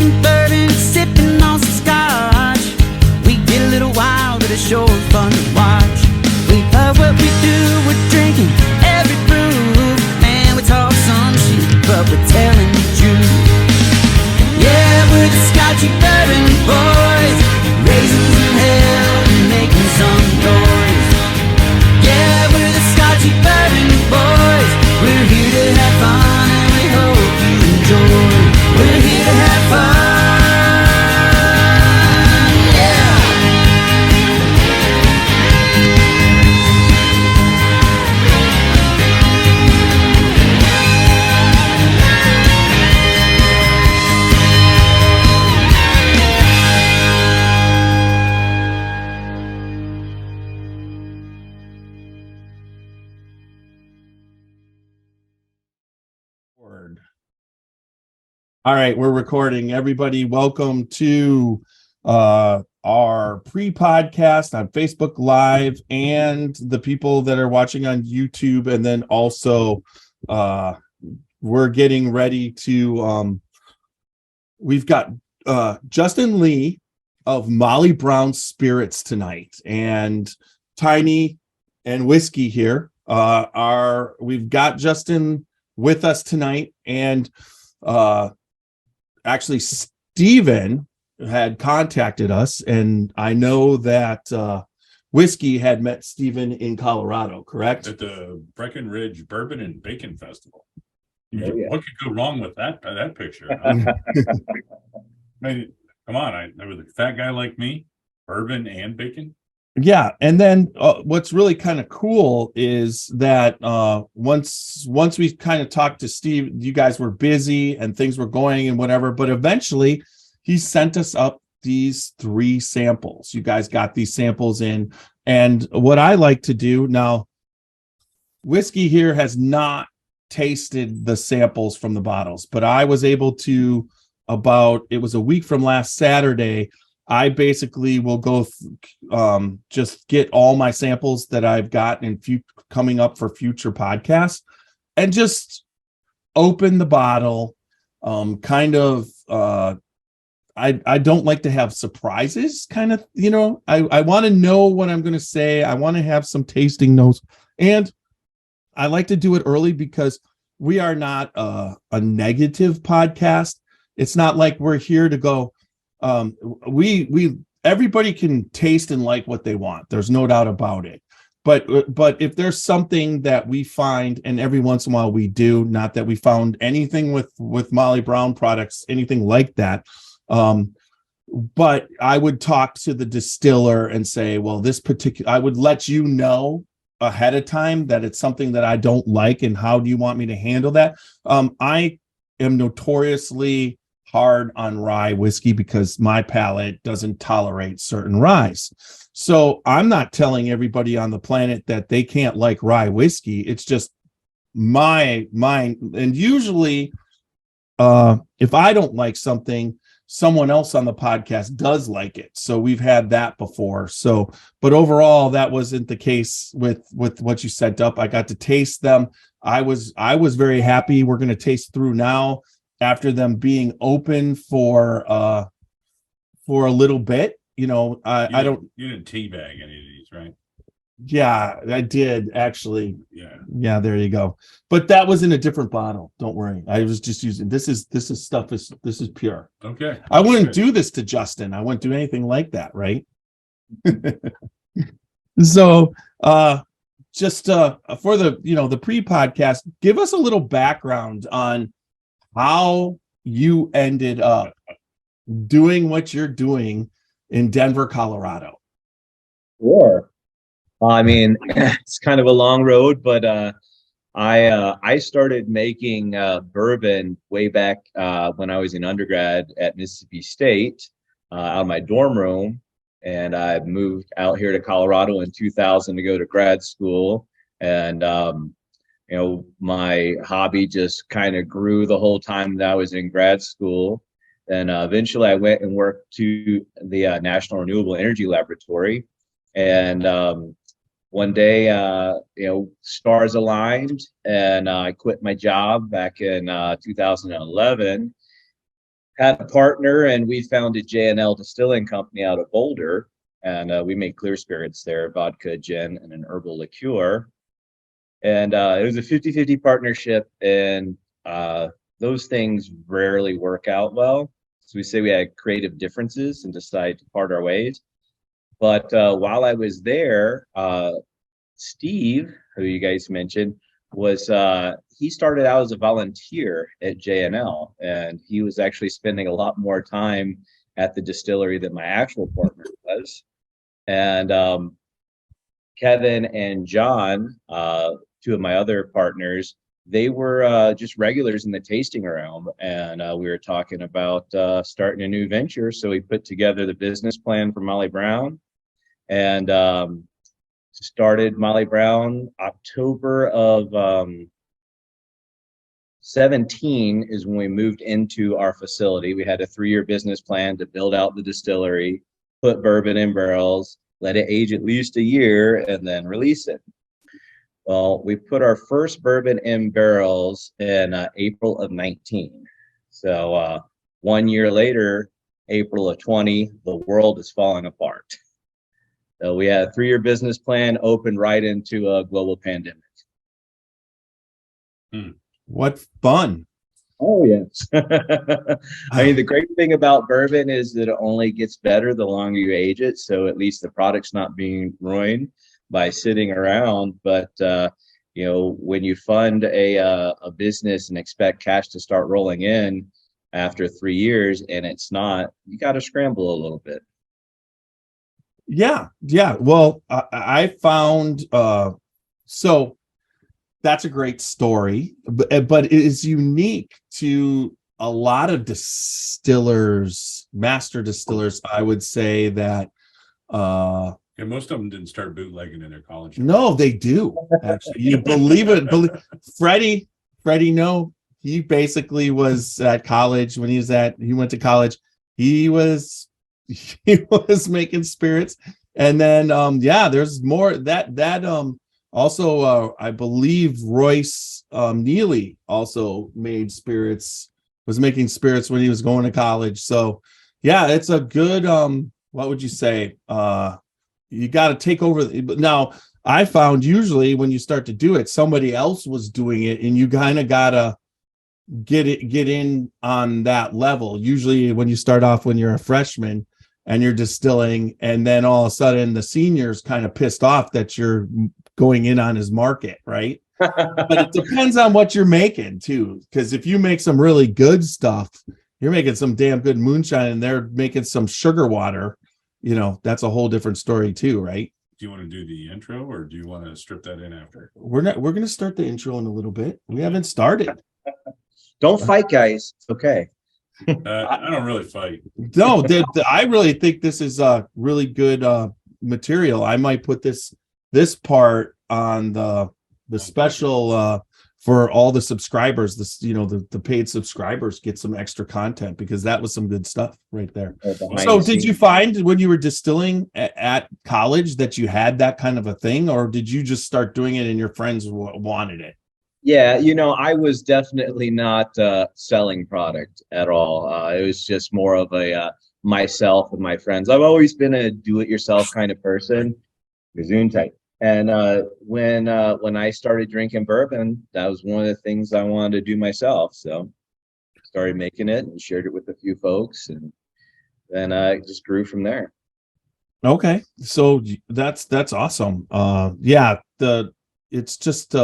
drinking bourbon, sipping on some scotch. We get a little wild, but it's sure fun to watch. We love what we do, we're drinking every brew. Man, we talk some shit, but we're telling the truth. Yeah, we're the Scotchy Bourbon Boys, raisins in hell and making some noise. Yeah, we're the Scotchy Bourbon Boys. We're here to have fun and we hope you enjoy. We're here to have fun, yeah. All right, we're recording. Everybody, welcome to our pre-podcast on Facebook Live and the people that are watching on YouTube. And then also we're getting ready to we've got Justin Lee of Molly Brown Spirits tonight, and Tiny and Whiskey here. We've got Justin with us tonight, and actually Steven had contacted us, and I know that Whiskey had met Steven in Colorado, correct? At the Breckenridge Bourbon and Bacon Festival. Oh, yeah. What could go wrong with that picture? Huh? I mean, come on, I was a fat guy like me, bourbon and bacon. Yeah, and then what's really kind of cool is that once we kind of talked to Steve, you guys were busy and things were going and whatever, but eventually he sent us up these 3 samples. You guys got these samples in, and what I like to do now, Whiskey here has not tasted the samples from the bottles, but I was able to, it was a week from last Saturday, I basically will go just get all my samples that I've got in coming up for future podcasts and just open the bottle. I don't like to have surprises, kind of, I want to know what I'm going to say. I want to have some tasting notes, and I like to do it early because we are not a negative podcast. It's not like we're here to go, everybody can taste and like what they want. There's no doubt about it. But if there's something that we find, and every once in a while we do, not that we found anything with Molly Brown products, anything like that. But I would talk to the distiller and say, well, I would let you know ahead of time that it's something that I don't like, and how do you want me to handle that? I am notoriously hard on rye whiskey because my palate doesn't tolerate certain ryes. So I'm not telling everybody on the planet that they can't like rye whiskey. It's just my mind. And usually if I don't like something, someone else on the podcast does like it. So we've had that before. So, but overall, that wasn't the case with what you sent up. I got to taste them. I was very happy. We're going to taste through now, after them being open for a little bit. You didn't teabag any of these, right? Yeah, I did actually. Yeah, there you go. But that was in a different bottle. Don't worry. I was just using this is pure. Okay. I wouldn't do this to Justin. I wouldn't do anything like that, right? So just for the pre-podcast, give us a little background on how you ended up doing what you're doing in Denver, Colorado. Sure. I mean, it's kind of a long road, but I started making bourbon way back when I was in undergrad at Mississippi State, out of my dorm room, and I moved out here to Colorado in 2000 to go to grad school, and my hobby just kind of grew the whole time that I was in grad school. And eventually I went and worked to the National Renewable Energy Laboratory. And one day, stars aligned, and I quit my job back in 2011. had a partner, and we founded J&L Distilling Company out of Boulder, and we make clear spirits there, vodka, gin, and an herbal liqueur. And it was a 50-50 partnership, and those things rarely work out well. So we say we had creative differences and decided to part our ways. But while I was there, Steve, who you guys mentioned, was he started out as a volunteer at J&L, and he was actually spending a lot more time at the distillery than my actual partner was. And Kevin and John, two of my other partners, they were just regulars in the tasting realm, and we were talking about starting a new venture. So we put together the business plan for Molly Brown, and started Molly Brown. October of 17 is when we moved into our facility. We had a 3-year business plan to build out the distillery, put bourbon in barrels, let it age at least a year, and then release it. Well, we put our first bourbon in barrels in April of 19. So 1 year later, April of 20, the world is falling apart. So we had a 3-year business plan, opened right into a global pandemic. What fun. Oh, yes. I mean, the great thing about bourbon is that it only gets better the longer you age it. So at least the product's not being ruined by sitting around. But, you know, when you fund a business and expect cash to start rolling in after 3 years and it's not, you got to scramble a little bit. Yeah. Well, I found so that's a great story, but it is unique to a lot of distillers, master distillers. I would say that Yeah, most of them didn't start bootlegging in their college. no, they do actually. You believe it? Freddie, no, he basically was at college when he went to college. He was making spirits, and then there's more that also I believe Royce Neely also was making spirits when he was going to college. So yeah, it's a good what would you say, you got to take over. But now I found usually when you start to do it, somebody else was doing it, and you kind of gotta get in on that level. Usually when you start off when you're a freshman and you're distilling, and then all of a sudden the senior's kind of pissed off that you're going in on his market, right? But it depends on what you're making too, because if you make some really good stuff, you're making some damn good moonshine and they're making some sugar water, you know, that's a whole different story too, right? Do you want to do the intro, or do you want to strip that in after? We're going to start the intro in a little bit. We haven't started. Don't fight, guys. It's okay. I don't really fight. No, I really think this is really good material. I might put this part on the special for all the subscribers. This, you know, the paid subscribers get some extra content, because that was some good stuff right there. So did you find when you were distilling at college that you had that kind of a thing, or did you just start doing it and your friends wanted it? Yeah, you know, I was definitely not selling product at all. It was just more of a myself and my friends. I've always been a do-it-yourself kind of person. Gesundheit. And when I started drinking bourbon, that was one of the things I wanted to do myself. So started making it and shared it with a few folks, and then it just grew from there. Okay, so that's awesome. It's just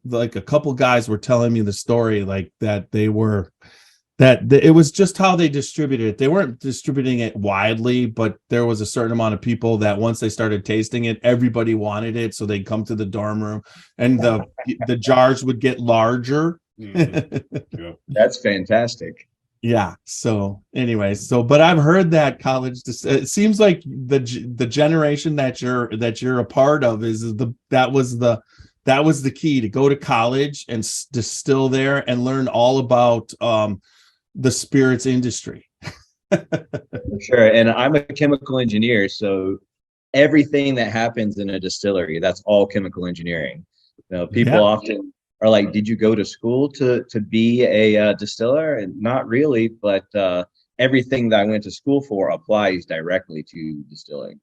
like a couple guys were telling me the story, like that it was just how they distributed it. They weren't distributing it widely, but there was a certain amount of people that once they started tasting it, everybody wanted it. So they'd come to the dorm room and the jars would get larger. Mm-hmm. Yeah. That's fantastic. Yeah. So anyway, but I've heard that college, it seems like the generation that you're a part of that was the key to go to college and distill there and learn all about the spirits industry. Sure. And I'm a chemical engineer, so everything that happens in a distillery, that's all chemical engineering. You know, people often are like, did you go to school to be a distiller? And not really, but everything that I went to school for applies directly to distilling.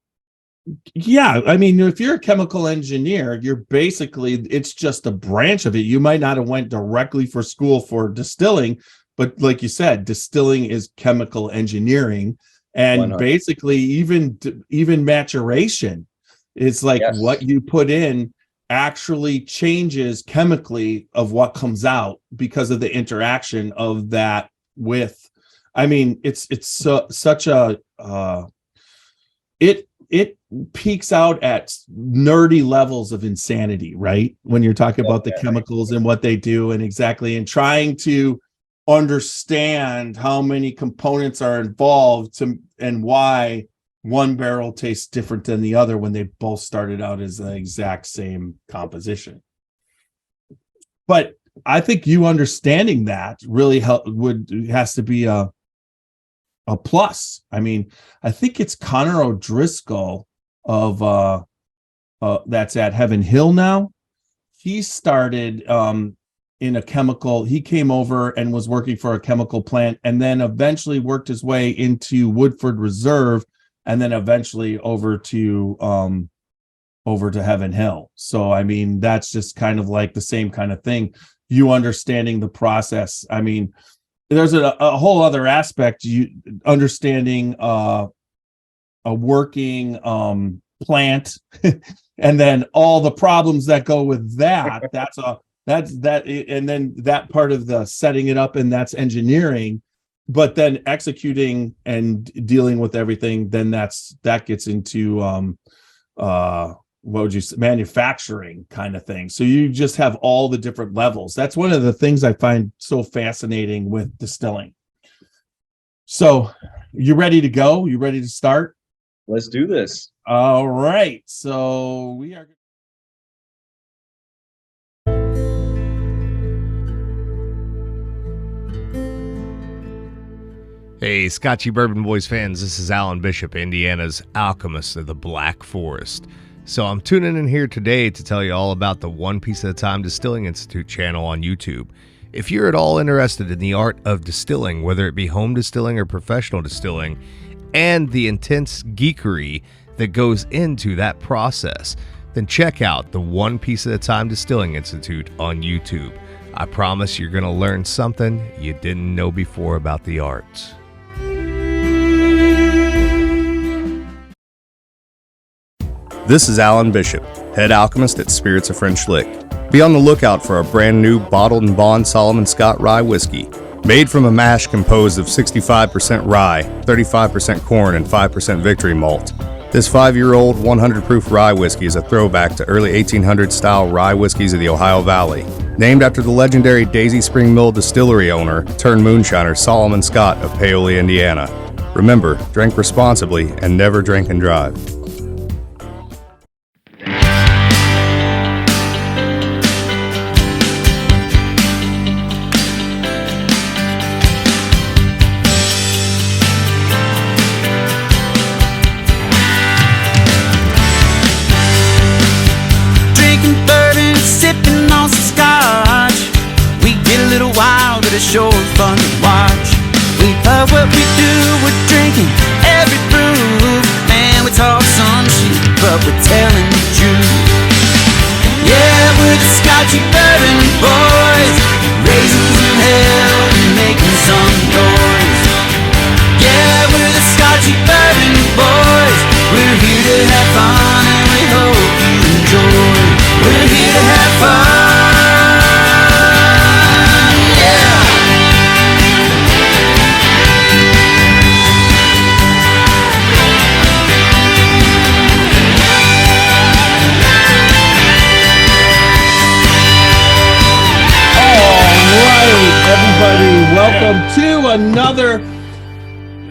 Yeah, I mean, if you're a chemical engineer, you're basically, it's just a branch of it. You might not have went directly for school for distilling, but like you said, distilling is chemical engineering, and 100. basically even maturation, it's like Yes. what you put in actually changes chemically of what comes out because of the interaction of that with, I mean, it's such a it peaks out at nerdy levels of insanity, right? When you're talking about the chemicals and what they do and exactly, and trying to understand how many components are involved and why one barrel tastes different than the other when they both started out as the exact same composition. But I think you understanding that really has to be a plus. I mean, I think it's Connor O'Driscoll of that's at Heaven Hill now. He started in a chemical, he came over and was working for a chemical plant, and then eventually worked his way into Woodford Reserve, and then eventually over to Heaven Hill. So I mean, that's just kind of like the same kind of thing, you understanding the process. I mean, there's a whole other aspect, you understanding a working plant and then all the problems that go with that. And then that part of the setting it up, and that's engineering, but then executing and dealing with everything, then that gets into what would you say, manufacturing kind of thing. So you just have all the different levels. That's one of the things I find so fascinating with distilling. So you ready to go? You ready to start? Let's do this. All right. So we are. Hey, Scotchy Bourbon Boys fans, this is Alan Bishop, Indiana's alchemist of the Black Forest. So I'm tuning in here today to tell you all about the One Piece at a Time Distilling Institute channel on YouTube. If you're at all interested in the art of distilling, whether it be home distilling or professional distilling, and the intense geekery that goes into that process, then check out the One Piece at a Time Distilling Institute on YouTube. I promise you're going to learn something you didn't know before about the arts. This is Alan Bishop, head alchemist at Spirits of French Lick. Be on the lookout for a brand new bottled and bond Solomon Scott rye whiskey, made from a mash composed of 65% rye, 35% corn, and 5% victory malt. This 5-year-old 100 proof rye whiskey is a throwback to early 1800s style rye whiskeys of the Ohio Valley. Named after the legendary Daisy Spring Mill distillery owner turned moonshiner Solomon Scott of Paoli, Indiana. Remember, drink responsibly and never drink and drive. It's sure fun to watch. We love what we do, we're drinking every brew. Man, we talk some shit, but we're telling the truth. Yeah, we're the Scotchy Bourbon Boys, raisins in hell and making some noise. Yeah, we're the Scotchy Bourbon Boys. We're here to have fun and we hope you enjoy. We're here to have fun. Everybody, welcome to another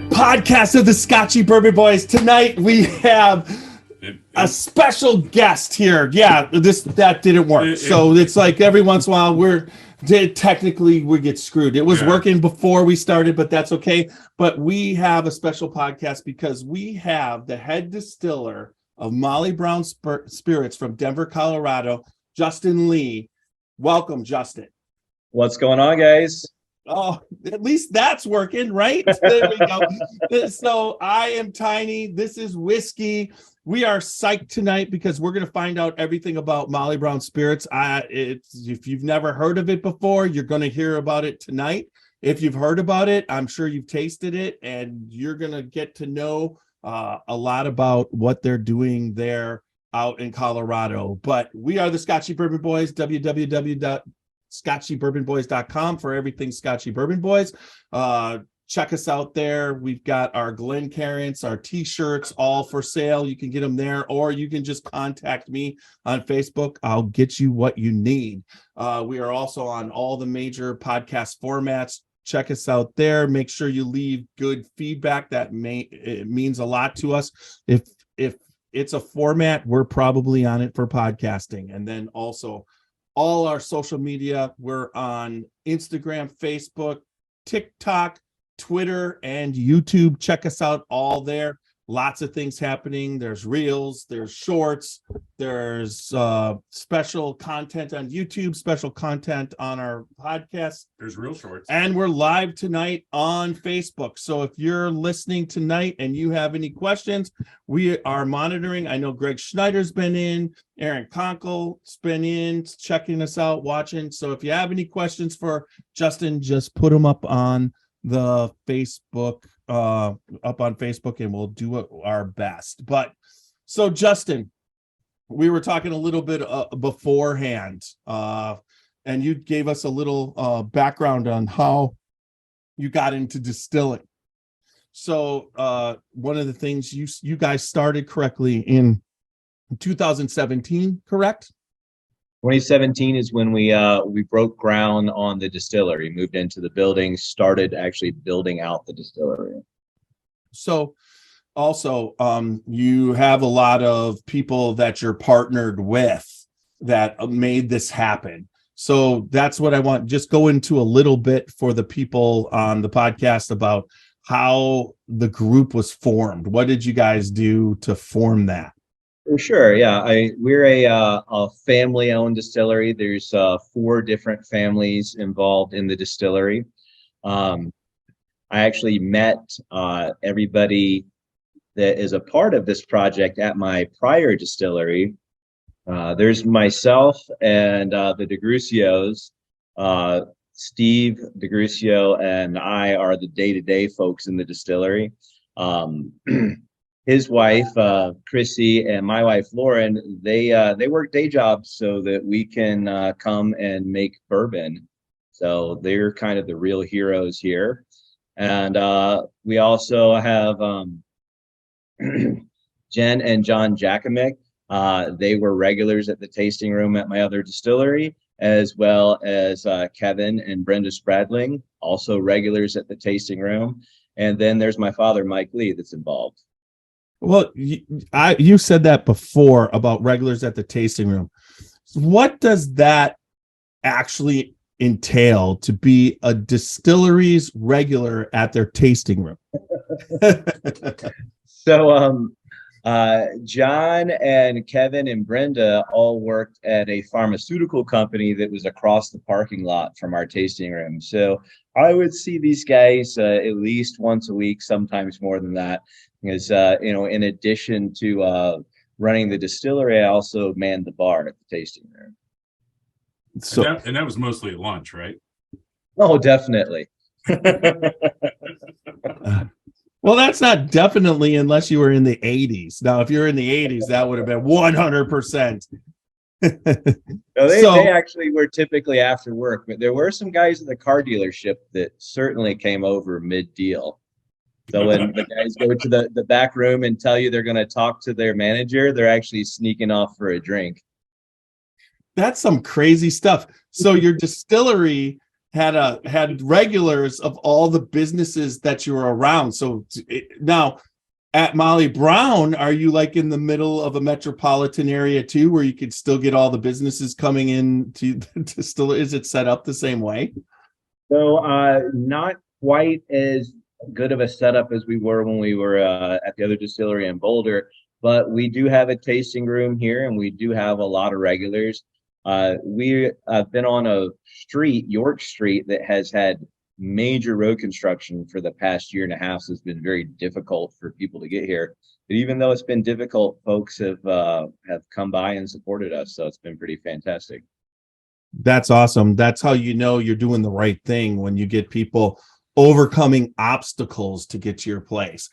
podcast of the Scotchy Bourbon Boys. Tonight we have a special guest here. Yeah, that didn't work. So it's like every once in a while technically we get screwed. It was working before we started, but that's okay. But we have a special podcast because we have the head distiller of Molly Brown Spirits from Denver, Colorado, Justin Lee. Welcome, Justin. What's going on, guys? Oh, at least that's working, right? There we go. So I am Tiny. This is Whiskey. We are psyched tonight because we're going to find out everything about Molly Brown Spirits. If you've never heard of it before, you're going to hear about it tonight. If you've heard about it, I'm sure you've tasted it, and you're going to get to know a lot about what they're doing there out in Colorado. But we are the Scotchy Bourbon Boys, www.scotchybourbonboys.com for everything Scotchy Bourbon Boys. Check us out there. We've got our Glencairns, our t-shirts, all for sale. You can get them there, or you can just contact me on Facebook. I'll get you what you need. We are also on all the major podcast formats. Check us out there. Make sure you leave good feedback. It means a lot to us. If it's a format, we're probably on it for podcasting. And then also all our social media. We're on Instagram, Facebook, TikTok, Twitter, and YouTube. Check us out all there. Lots of things happening. There's reels, there's shorts, there's special content on YouTube, special content on our podcast. There's real shorts. And we're live tonight on Facebook. So if you're listening tonight and you have any questions, we are monitoring. I know Greg Schneider's been in, Aaron Conkle's been in, checking us out, watching. So if you have any questions for Justin, just put them up on the Facebook, and we'll do our best. But so Justin, we were talking a little bit beforehand, and you gave us a little background on how you got into distilling. So one of the things you guys started correctly in 2017, correct? 2017 is when we broke ground on the distillery, moved into the building, started actually building out the distillery. So also, you have a lot of people that you're partnered with that made this happen. So that's what I want. Just go into a little bit for the people on the podcast about how the group was formed. What did you guys do to form that? For sure, yeah. We're a family-owned distillery. There's 4 different families involved in the distillery. I actually met everybody that is a part of this project at my prior distillery. There's myself and the DeGrucios. Steve DeGrucio and I are the day-to-day folks in the distillery. His wife, Chrissy, and my wife, Lauren, they work day jobs so that we can come and make bourbon. So they're kind of the real heroes here. And we also have Jen and John Jakomick. They were regulars at the tasting room at my other distillery, as well as Kevin and Brenda Spradling, also regulars at the tasting room. And then there's my father, Mike Lee, that's involved. Well, you said that before about regulars at the tasting room. What does that actually entail to be a distillery's regular at their tasting room? So, John and Kevin and Brenda all worked at a pharmaceutical company that was across the parking lot from our tasting room. So I would see these guys at least once a week, sometimes more than that. Because, in addition to running the distillery, I also manned the bar at the tasting room. So, and that was mostly at lunch, right? Oh, definitely. Well, that's not definitely unless you were in the 80s. Now, if you're in the 80s, that would have been 100%. No, they actually were typically after work, but there were some guys at the car dealership that certainly came over mid-deal. So when the guys go to the back room and tell you they're going to talk to their manager, they're actually sneaking off for a drink. That's some crazy stuff. So your distillery had regulars of all the businesses that you were around. So now at Molly Brown, are you like in the middle of a metropolitan area too, where you could still get all the businesses coming in to distiller? Is it set up the same way? So not quite as good of a setup as we were when we were at the other distillery in Boulder, but we do have a tasting room here and we do have a lot of regulars. We have been on a street, York Street, that has had major road construction for the past year and a half. So it's been very difficult for people to get here. But even though it's been difficult, folks have come by and supported us. So it's been pretty fantastic. That's awesome. That's how you know you're doing the right thing, when you get people overcoming obstacles to get to your place.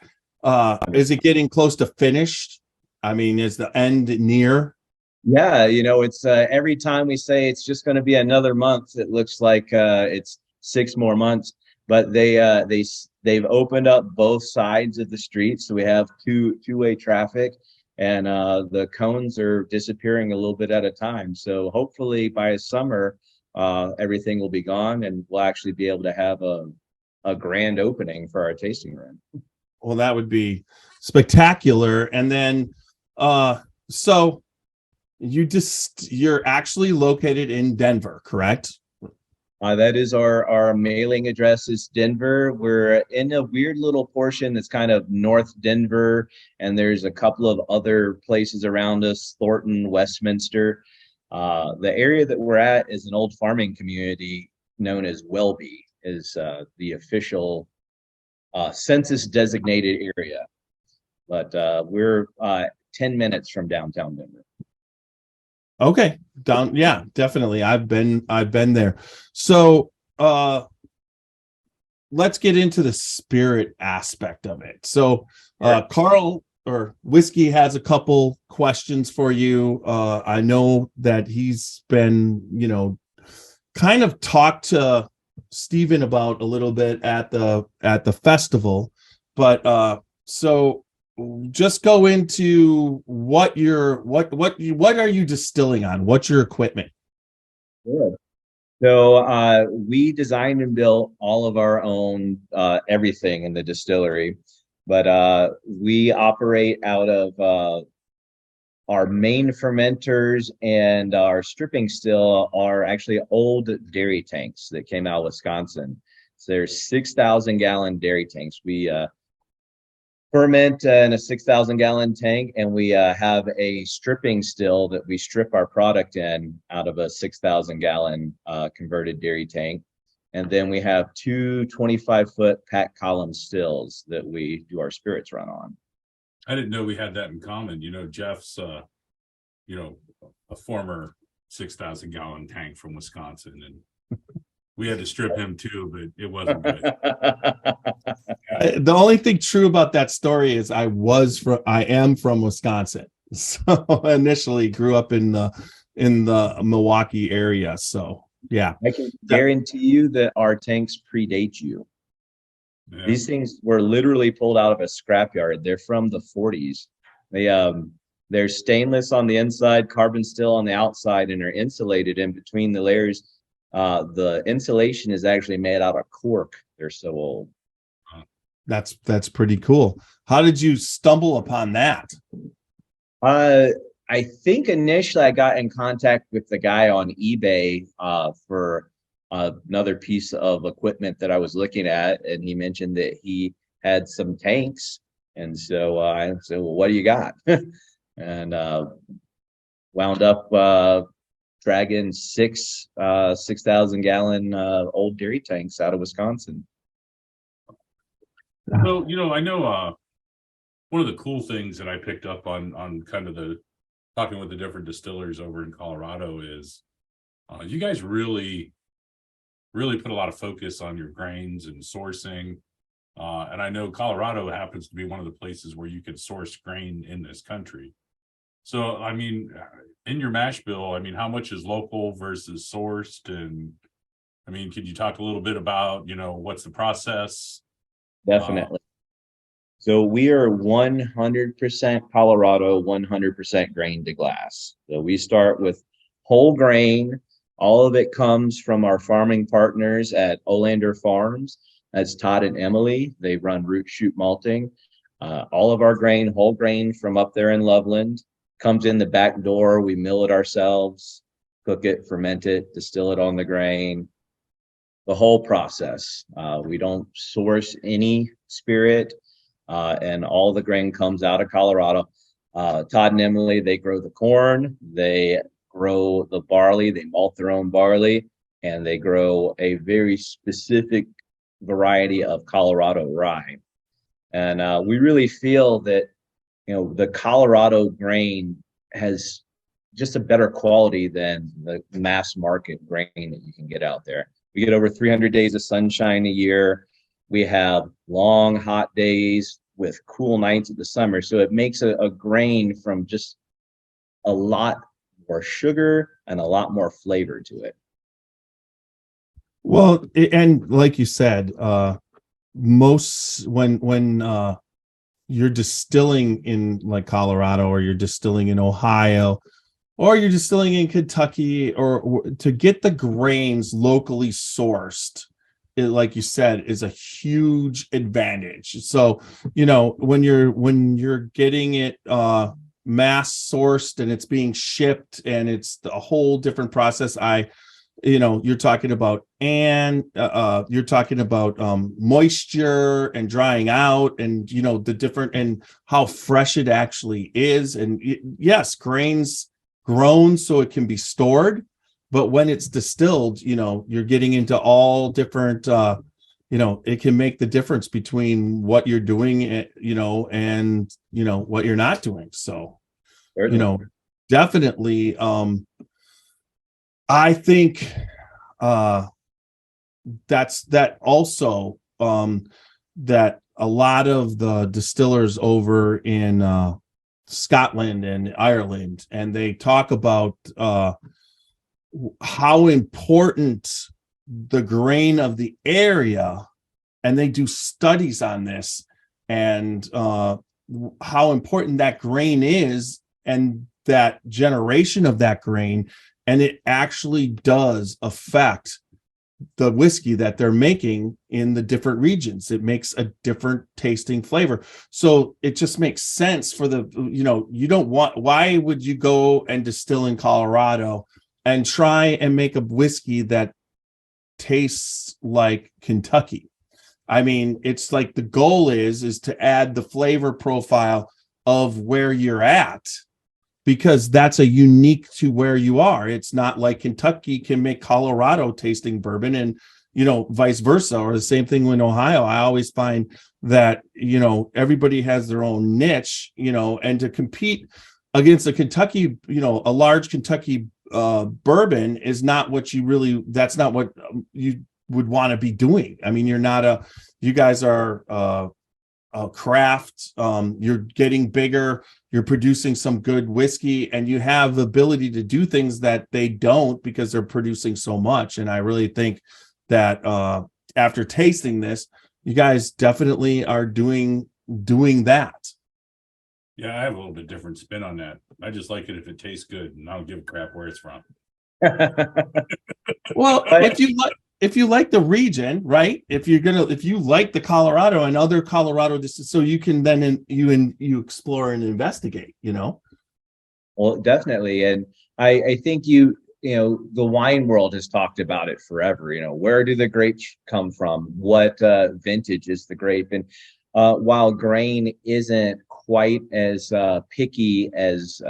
Is it getting close to finished? I mean, is the end near? Yeah, it's every time we say it's just going to be another month, it looks like it's 6 more months. But they've opened up both sides of the street, so we have two-way traffic, and the cones are disappearing a little bit at a time. So hopefully by summer, everything will be gone, and we'll actually be able to have a grand opening for our tasting room. Well, that would be spectacular. And then, so you're actually located in Denver, correct? That is our mailing address is Denver. We're in a weird little portion that's kind of North Denver, and there's a couple of other places around us, Thornton, Westminster. The area that we're at is an old farming community known as Welby, is the official census designated area. But we're 10 minutes from downtown Denver. Okay, yeah, definitely. I've been there. So let's get into the spirit aspect of it. So Carl or Whiskey has a couple questions for you. I know that he's been, kind of talked to Stephen about a little bit at the festival, but so just go into what are you distilling on? What's your equipment? Good. So we designed and built all of our own everything in the distillery, but we operate out of our main fermenters, and our stripping still are actually old dairy tanks that came out of Wisconsin. So there's 6,000 gallon dairy tanks. We ferment in a 6,000 gallon tank, and we have a stripping still that we strip our product in out of a 6,000 gallon converted dairy tank. And then we have two 25-foot pack column stills that we do our spirits run on. I didn't know we had that in common. Jeff's, a former 6,000 gallon tank from Wisconsin, and we had to strip him too, but it wasn't good. The only thing true about that story is I am from Wisconsin. So initially grew up in the Milwaukee area. So yeah. I can guarantee you that our tanks predate you. Yeah. These things were literally pulled out of a scrapyard. They're from the 40s. They're stainless on the inside, carbon steel on the outside, and are insulated in between the layers. The insulation is actually made out of cork. They're so old. That's pretty cool. How did you stumble upon that? I think initially I got in contact with the guy on eBay for another piece of equipment that I was looking at, and he mentioned that he had some tanks, and so I said, "Well, what do you got?" And wound up dragging 6,000 gallon old dairy tanks out of Wisconsin. So I know one of the cool things that I picked up on kind of the talking with the different distillers over in Colorado is you guys really put a lot of focus on your grains and sourcing. And I know Colorado happens to be one of the places where you can source grain in this country. So, I mean, in your mash bill, I mean, how much is local versus sourced? And I mean, could you talk a little bit about, what's the process? Definitely. So we are 100% Colorado, 100% grain to glass. So we start with whole grain. All of it comes from our farming partners at Olander Farms. That's Todd and Emily. They run root shoot malting. All of our grain, whole grain from up there in Loveland, comes in the back door. We mill it ourselves, cook it, ferment it, distill it on the grain. The whole process. We don't source any spirit, and all the grain comes out of Colorado. Todd and Emily, they grow the corn. They grow the barley. They malt their own barley, and they grow a very specific variety of Colorado rye. And we really feel that, the Colorado grain has just a better quality than the mass market grain that you can get out there. We get over 300 days of sunshine a year. We have long, hot days with cool nights of the summer. So it makes a grain from just a lot more sugar and a lot more flavor to it. Well, and like you said, most when you're distilling in like Colorado, or you're distilling in Ohio, or you're distilling in Kentucky, or to get the grains locally sourced, it, like you said, is a huge advantage. So, when you're getting it mass sourced and it's being shipped and it's a whole different process. You're talking about moisture and drying out, and the different, and how fresh it actually is. And yes, grains grown so it can be stored, but when it's distilled, you're getting into all different it can make the difference between what you're doing, and what you're not doing. So definitely I think that also that a lot of the distillers over in Scotland and Ireland, and they talk about how important the grain of the area, and they do studies on this, and how important that grain is, and that generation of that grain, and it actually does affect the whiskey that they're making in the different regions. It makes a different tasting flavor. So it just makes sense for why would you go and distill in Colorado and try and make a whiskey that tastes like Kentucky? I mean, it's like the goal is to add the flavor profile of where you're at, because that's a unique to where you are. It's not like Kentucky can make Colorado tasting bourbon, and vice versa, or the same thing in Ohio. I always find that everybody has their own niche, and to compete against a Kentucky, a large Kentucky bourbon is not what that's not what you would want to be doing. I mean, you guys are a craft. You're getting bigger, you're producing some good whiskey, and you have the ability to do things that they don't, because they're producing so much. And I really think that after tasting this, you guys definitely are doing that. Yeah, I have a little bit different spin on that. I just like it if it tastes good, and I don't give a crap where it's from. Well, if you like the region, right? If you like the Colorado and other Colorado, so you can then you explore and investigate, Well, definitely. And I think the wine world has talked about it forever. Where do the grapes come from? What vintage is the grape? And while grain isn't quite as picky as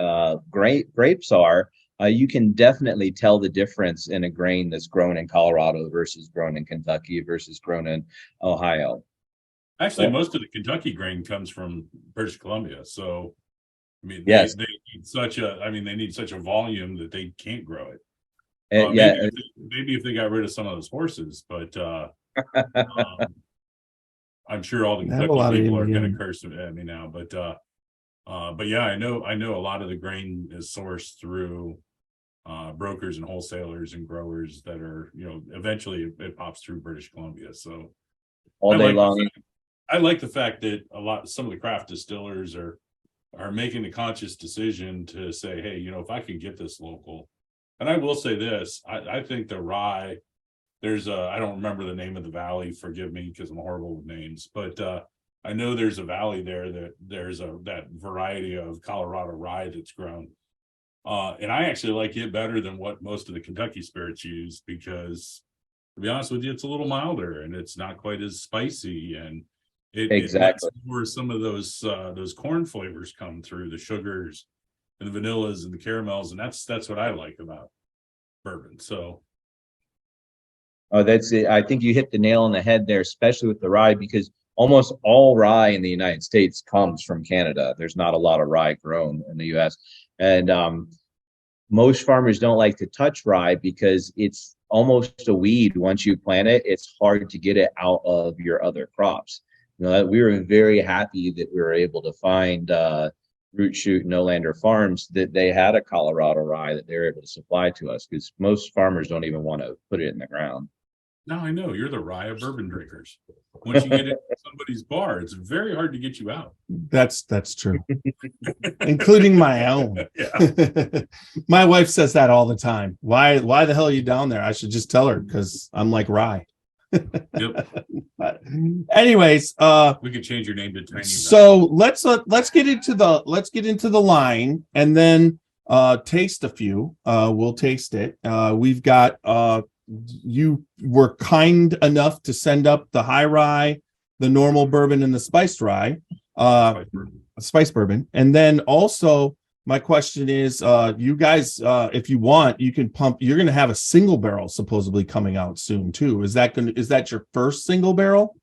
grapes are, you can definitely tell the difference in a grain that's grown in Colorado versus grown in Kentucky versus grown in Ohio. Actually, most of the Kentucky grain comes from British Columbia. So, I mean, yes, they need such a volume that they can't grow it. Maybe if they got rid of some of those horses, but I'm sure all the Kentucky people are going to curse at me now. But yeah, I know a lot of the grain is sourced through brokers and wholesalers and growers that are, eventually it pops through British Columbia. So all day long. I like the fact that some of the craft distillers are making the conscious decision to say, hey, if I can get this local. And I will say this, I think the rye, I don't remember the name of the valley, forgive me because I'm horrible with names, but I know there's a valley there that there's that variety of Colorado rye that's grown. And I actually like it better than what most of the Kentucky spirits use, because to be honest with you, it's a little milder and it's not quite as spicy, and it lets more some of those corn flavors come through, the sugars and the vanillas and the caramels, and that's what I like about bourbon. So Oh, that's it. I think you hit the nail on the head there, especially with the rye, because almost all rye in the United States comes from Canada. There's not a lot of rye grown in the US. And most farmers don't like to touch rye because it's almost a weed. Once you plant it, it's hard to get it out of your other crops. You know, we were very happy that we were able to find Root Shoot and Olander Farms, that they had a Colorado rye that they were able to supply to us, because most farmers don't even want to put it in the ground. now I know you're the rye of bourbon drinkers. Once you get into somebody's bar, it's very hard to get you out. That's true, including my own. Yeah. My wife says that all the time. Why the hell are you down there? I should just tell her, because I'm like rye. Yep. But anyways, We could change your name to Tiny. so let's get into the line, and then taste a few. We'll taste it. We've got you were kind enough to send up the high rye, the normal bourbon, and the spiced rye, spice bourbon. And then also my question is, you guys, if you want, you can pump. You're going to have a single barrel supposedly coming out soon too. Is that your first single barrel?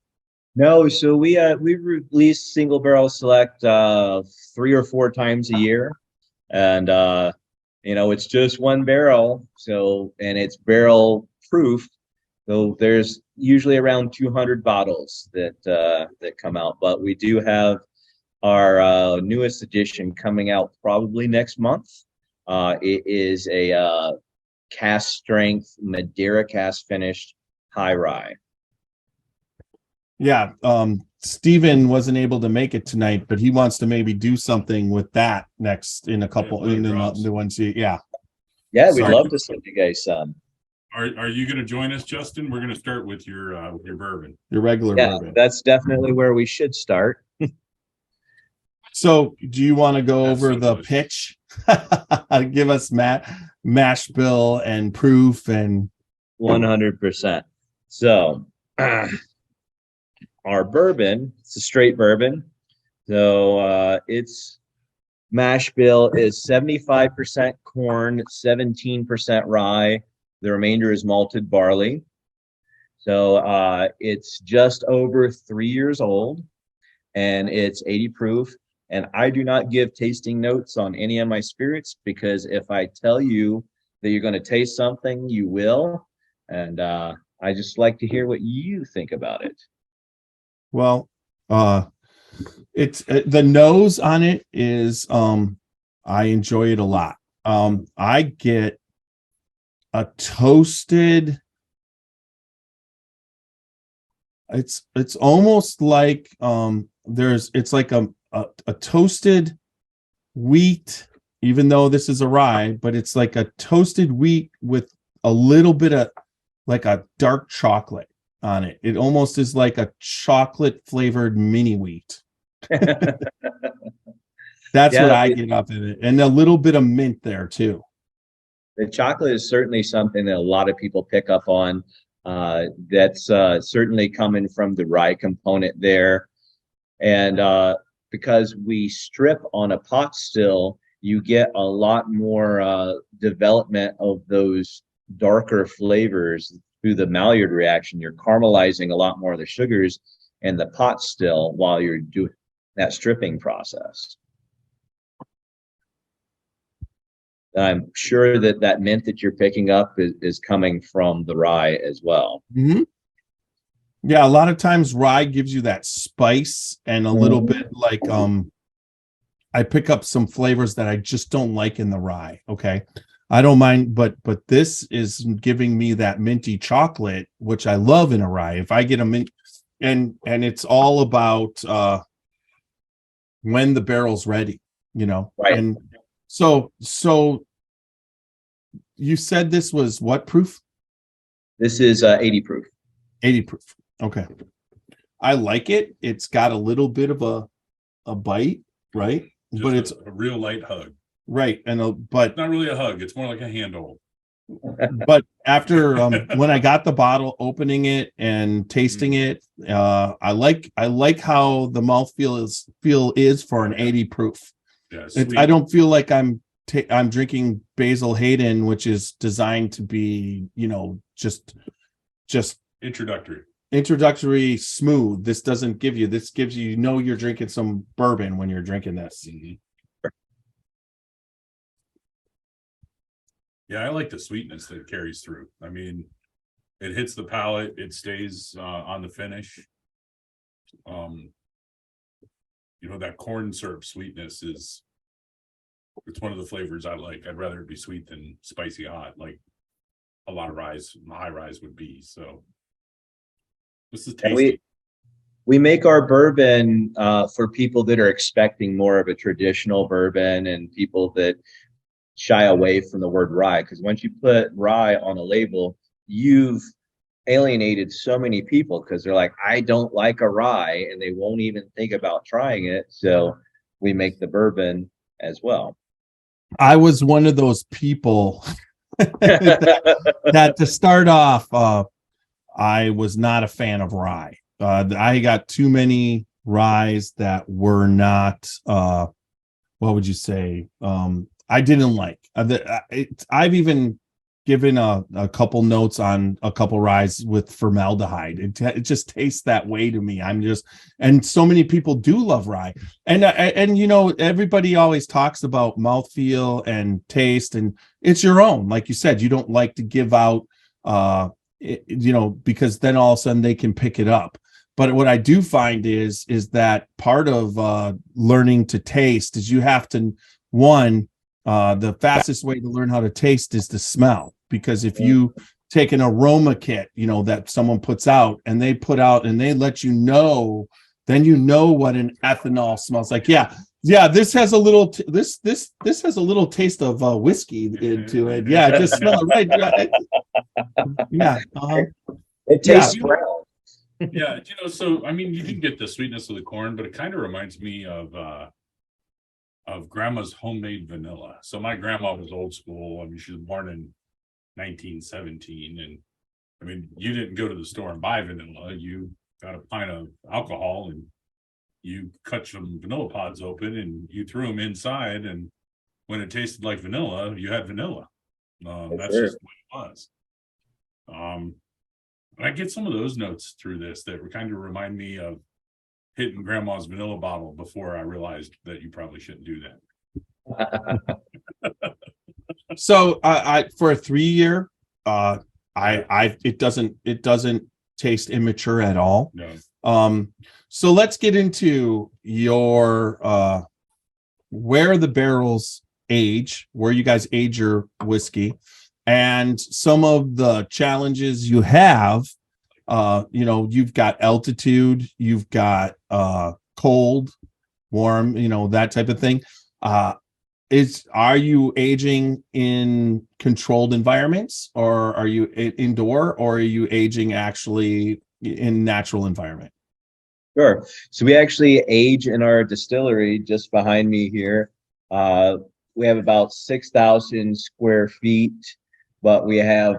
No, so we release single barrel select 3 or 4 times a year, and it's just one barrel. So, and it's barrel proof. So there's usually around 200 bottles that come out, but we do have our newest edition coming out probably next month. It is a cast strength Madeira cast finished high rye. Yeah, Steven wasn't able to make it tonight, but he wants to maybe do something with that next in a couple in the ones. Yeah, we'd Sorry. love to send you guys some. Are you going to join us, Justin? We're going to start with your bourbon. your regular bourbon. That's definitely where we should start. So, do you want to go That's over so the close. pitch? Give us mash bill and proof and 100%. So our bourbon, it's a straight bourbon. So its mash bill is 75% corn, 17% rye. The remainder is malted barley. So it's just over 3 years old, and it's 80 proof. And I do not give tasting notes on any of my spirits, because if I tell you that you're going to taste something, you will. And I just like to hear what you think about it. well, it's the nose on it is I enjoy it a lot. I get a toasted. It's almost like it's like a toasted wheat, even though this is a rye, but it's like a toasted wheat with a little bit of like a dark chocolate on it. It almost is like a chocolate flavored mini wheat. That's what I get up in it, and a little bit of mint there too. The chocolate is certainly something that a lot of people pick up on. That's certainly coming from the rye component there. And because we strip on a pot still, you get a lot more development of those darker flavors through the Maillard reaction. You're caramelizing a lot more of the sugars in the pot still while you're doing that stripping process. I'm sure that mint that you're picking up is coming from the rye as well. Mm-hmm. Yeah, a lot of times rye gives you that spice and a little bit like I pick up some flavors that I just don't like in the rye. Okay. I don't mind, but this is giving me that minty chocolate, which I love in a rye. If I get a mint, and it's all about when the barrel's ready, Right. And so you said this was what proof? This is 80 proof. 80 proof. Okay. I like it. It's got a little bit of a bite, right? Just but it's a real light hug. right. But Not really a hug. It's more like a handhold. but after when I got the bottle, opening it and tasting it, I like how the mouthfeel is for an 80 proof. Yeah, I don't feel like I'm I'm drinking Basil Hayden, which is designed to be, just introductory smooth. This doesn't give you, this gives you, you're drinking some bourbon when you're drinking this. Yeah, I like the sweetness that it carries through. I mean, it hits the palate, it stays on the finish. That corn syrup sweetness it's one of the flavors I like. I'd rather it be sweet than spicy hot, like a lot of high rise would be. So this is tasty. We make our bourbon for people that are expecting more of a traditional bourbon and people that shy away from the word rye, because once you put rye on a label, you've alienated so many people, because they're like, I don't like a rye, and they won't even think about trying it. So we make the bourbon as well. I was one of those people that to start off, I was not a fan of rye. I got too many ryes that were not, what would you say? I didn't like. I've even given a couple notes on a couple ryes with formaldehyde. It just tastes that way to me. And so many people do love rye. And everybody always talks about mouthfeel and taste, and it's your own. Like you said, you don't like to give out, because then all of a sudden they can pick it up. But what I do find is that part of learning to taste is you have to, the fastest way to learn how to taste is to smell. Because if you take an aroma kit, that someone puts out and they let you know, then you know what an ethanol smells like. Yeah. This has a little, this has a little taste of whiskey into it. Yeah. Just smell it. Right. Yeah. It tastes brown. Yeah. So, I mean, you do get the sweetness of the corn, but it kind of reminds me of grandma's homemade vanilla. So my grandma was old school. I mean, she was born in 1917, and I mean, you didn't go to the store and buy vanilla. You got a pint of alcohol and you cut some vanilla pods open and you threw them inside, and when it tasted like vanilla, you had vanilla. That's just what it was. I get some of those notes through this that kind of remind me of hitting grandma's vanilla bottle before I realized that you probably shouldn't do that. So I for a 3-year, it doesn't taste immature at all. No. So let's get into your where the barrels age, where you guys age your whiskey, and some of the challenges you have. You've got altitude, you've got cold, warm, that type of thing. Are you aging in controlled environments, or are you indoor, or are you aging actually in natural environment? Sure. So we actually age in our distillery just behind me here. We have about 6,000 square feet, but we have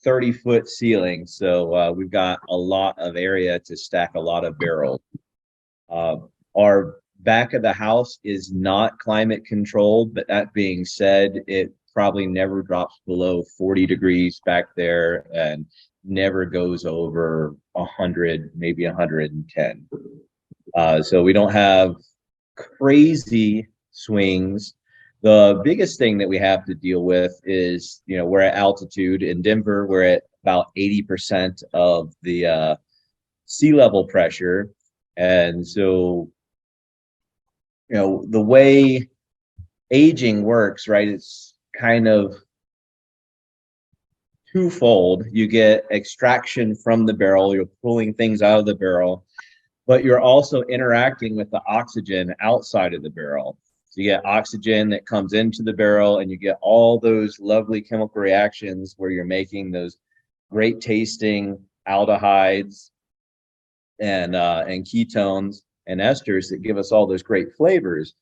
30-foot ceilings. So we've got a lot of area to stack a lot of barrels. Our back of the house is not climate controlled, but that being said, it probably never drops below 40 degrees back there and never goes over 100, maybe 110. So we don't have crazy swings. The biggest thing that we have to deal with is, we're at altitude. In Denver, we're at about 80% of the sea level pressure. And so, the way aging works, right, it's kind of twofold. You get extraction from the barrel, you're pulling things out of the barrel, but you're also interacting with the oxygen outside of the barrel. So you get oxygen that comes into the barrel, and you get all those lovely chemical reactions where you're making those great tasting aldehydes and ketones and esters that give us all those great flavors.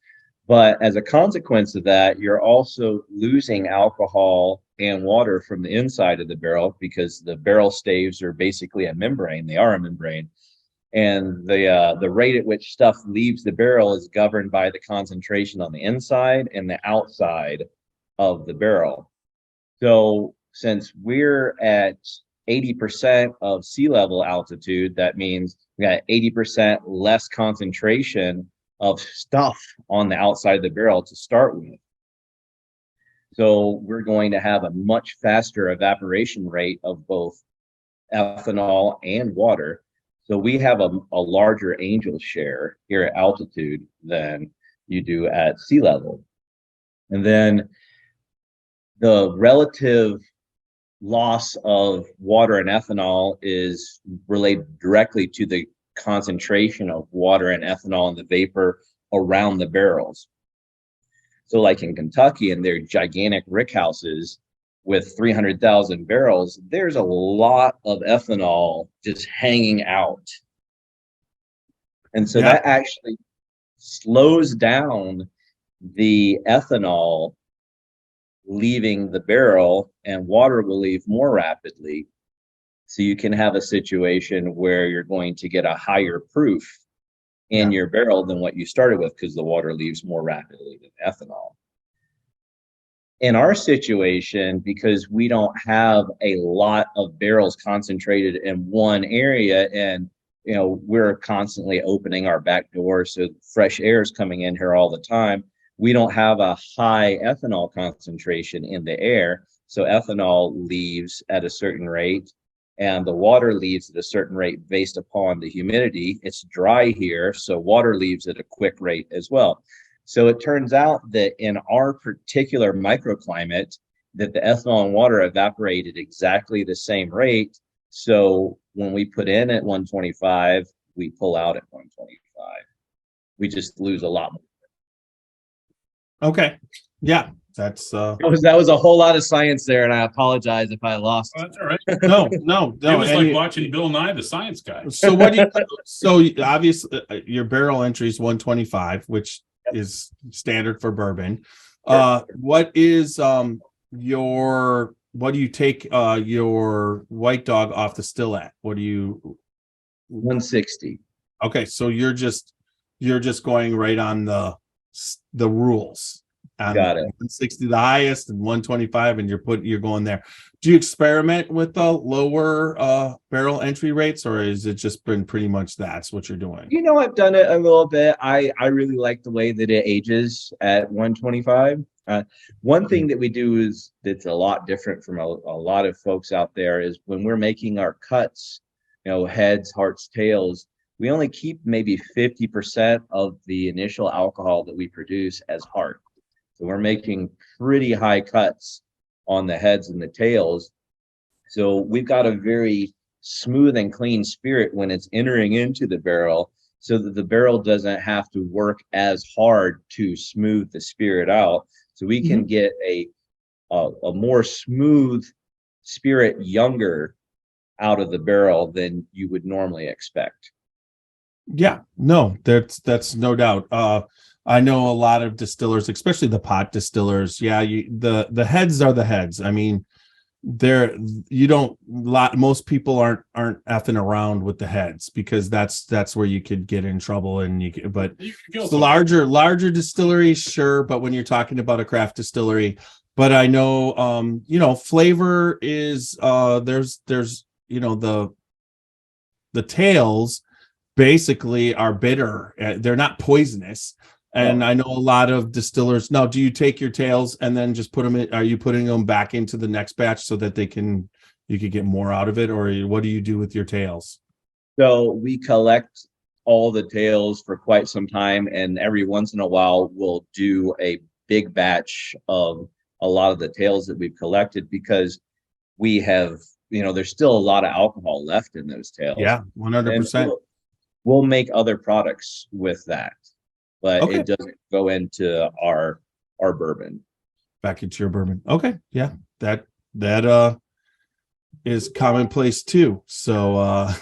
But as a consequence of that, you're also losing alcohol and water from the inside of the barrel, because the barrel staves are basically a membrane. They are a membrane. And the rate at which stuff leaves the barrel is governed by the concentration on the inside and the outside of the barrel. So since we're at 80% of sea level altitude, that means we got 80% less concentration of stuff on the outside of the barrel to start with. So we're going to have a much faster evaporation rate of both ethanol and water. So we have a larger angel share here at altitude than you do at sea level. And then the relative loss of water and ethanol is related directly to the concentration of water and ethanol in the vapor around the barrels. So like in Kentucky and their gigantic rick houses with 300,000 barrels, there's a lot of ethanol just hanging out. And so that actually slows down the ethanol leaving the barrel, and water will leave more rapidly. So you can have a situation where you're going to get a higher proof in your barrel than what you started with, because the water leaves more rapidly than ethanol. In our situation, because we don't have a lot of barrels concentrated in one area, and we're constantly opening our back door so fresh air is coming in here all the time, we don't have a high ethanol concentration in the air. So ethanol leaves at a certain rate and the water leaves at a certain rate based upon the humidity. It's dry here, so water leaves at a quick rate as well. So it turns out that in our particular microclimate, that the ethanol and water evaporate at exactly the same rate. So when we put in at 125, we pull out at 125. We just lose a lot more. Okay. Yeah. That's that was a whole lot of science there, and I apologize if I lost. Oh, that's all right. No. It was like watching Bill Nye, the Science Guy. So what do you? So obviously, your barrel entry is 125, which is standard for bourbon. What is your? What do you take your White Dog off the still at? What do you? 160. Okay, so you're just going right on the rules. Got it. 160 the highest and 125, and you're going there. Do you experiment with the lower barrel entry rates, or is it just been pretty much that's what you're doing? I've done it a little bit. I really like the way that it ages at 125. One thing that we do is that's a lot different from a lot of folks out there is when we're making our cuts, heads, hearts, tails, we only keep maybe 50% of the initial alcohol that we produce as heart. So we're making pretty high cuts on the heads and the tails. So we've got a very smooth and clean spirit when it's entering into the barrel, so that the barrel doesn't have to work as hard to smooth the spirit out. So we can get a more smooth spirit, younger, out of the barrel than you would normally expect. Yeah, no, that's no doubt. I know a lot of distillers, especially the pot distillers. Yeah, the heads are the heads. I mean, most people aren't effing around with the heads, because that's where you could get in trouble. And the larger distilleries, sure, but when you're talking about a craft distillery, but I know flavor is there's the tails basically are bitter. They're not poisonous. And I know a lot of distillers. Now, do you take your tails and then just put them in? Are you putting them back into the next batch so that you could get more out of it? Or what do you do with your tails? So we collect all the tails for quite some time. And every once in a while, we'll do a big batch of a lot of the tails that we've collected, because we have, there's still a lot of alcohol left in those tails. Yeah, 100%. We'll make other products with that. But it doesn't go into our bourbon. Back into your bourbon. Okay. Yeah. That is commonplace too. So are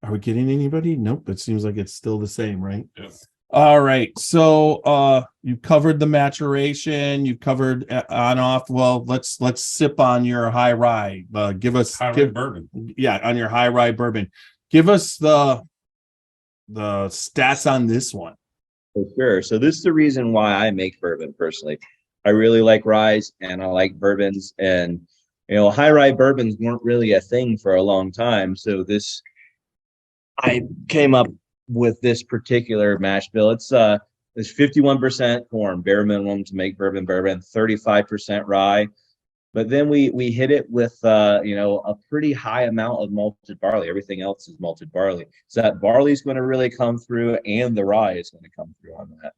we getting anybody? Nope. It seems like it's still the same, right? Yeah. All right. So you've covered the maturation, you've covered on off. Well, let's sip on your high rye. Give us bourbon. Yeah, on your high rye bourbon. give us the stats on this one. For sure. So this is the reason why I make bourbon personally. I really like rye and I like bourbons, and high rye bourbons weren't really a thing for a long time. So I came up with this particular mash bill. It's 51% corn, bare minimum to make bourbon, 35% rye. But then we hit it with a pretty high amount of malted barley. Everything else is malted barley. So that barley is going to really come through, and the rye is going to come through on that.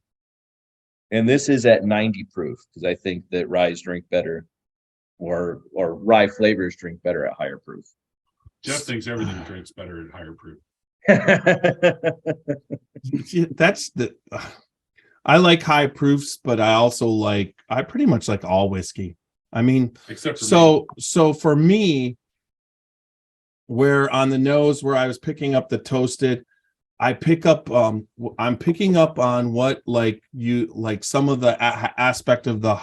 And this is at 90 proof, because I think that ryes drink better, or rye flavors drink better at higher proof. Jeff thinks everything drinks better at higher proof. That's I like high proofs, but I pretty much like all whiskey. I mean, Except for so for me, where on the nose where I was picking up the toasted, I'm picking up on what some of the aspect of the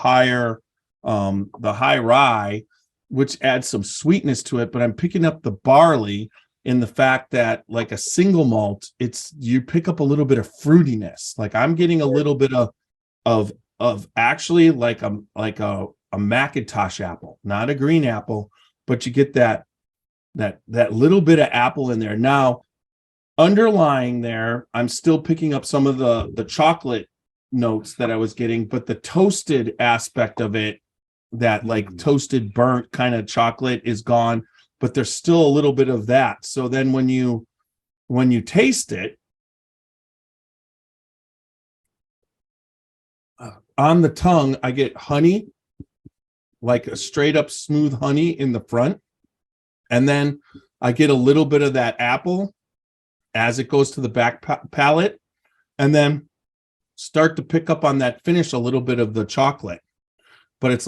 high rye, which adds some sweetness to it, but I'm picking up the barley in the fact that, like a single malt, you pick up a little bit of fruitiness. Like I'm getting a little bit of actually like a Macintosh apple, not a green apple, but you get that little bit of apple in there. Now, underlying there, I'm still picking up some of the chocolate notes that I was getting, but the toasted aspect of it, that like toasted burnt kind of chocolate, is gone, but there's still a little bit of that. So then when you taste it on the tongue, I get honey, like a straight up smooth honey in the front. And then I get a little bit of that apple as it goes to the back palate, and then start to pick up on that finish a little bit of the chocolate. But it's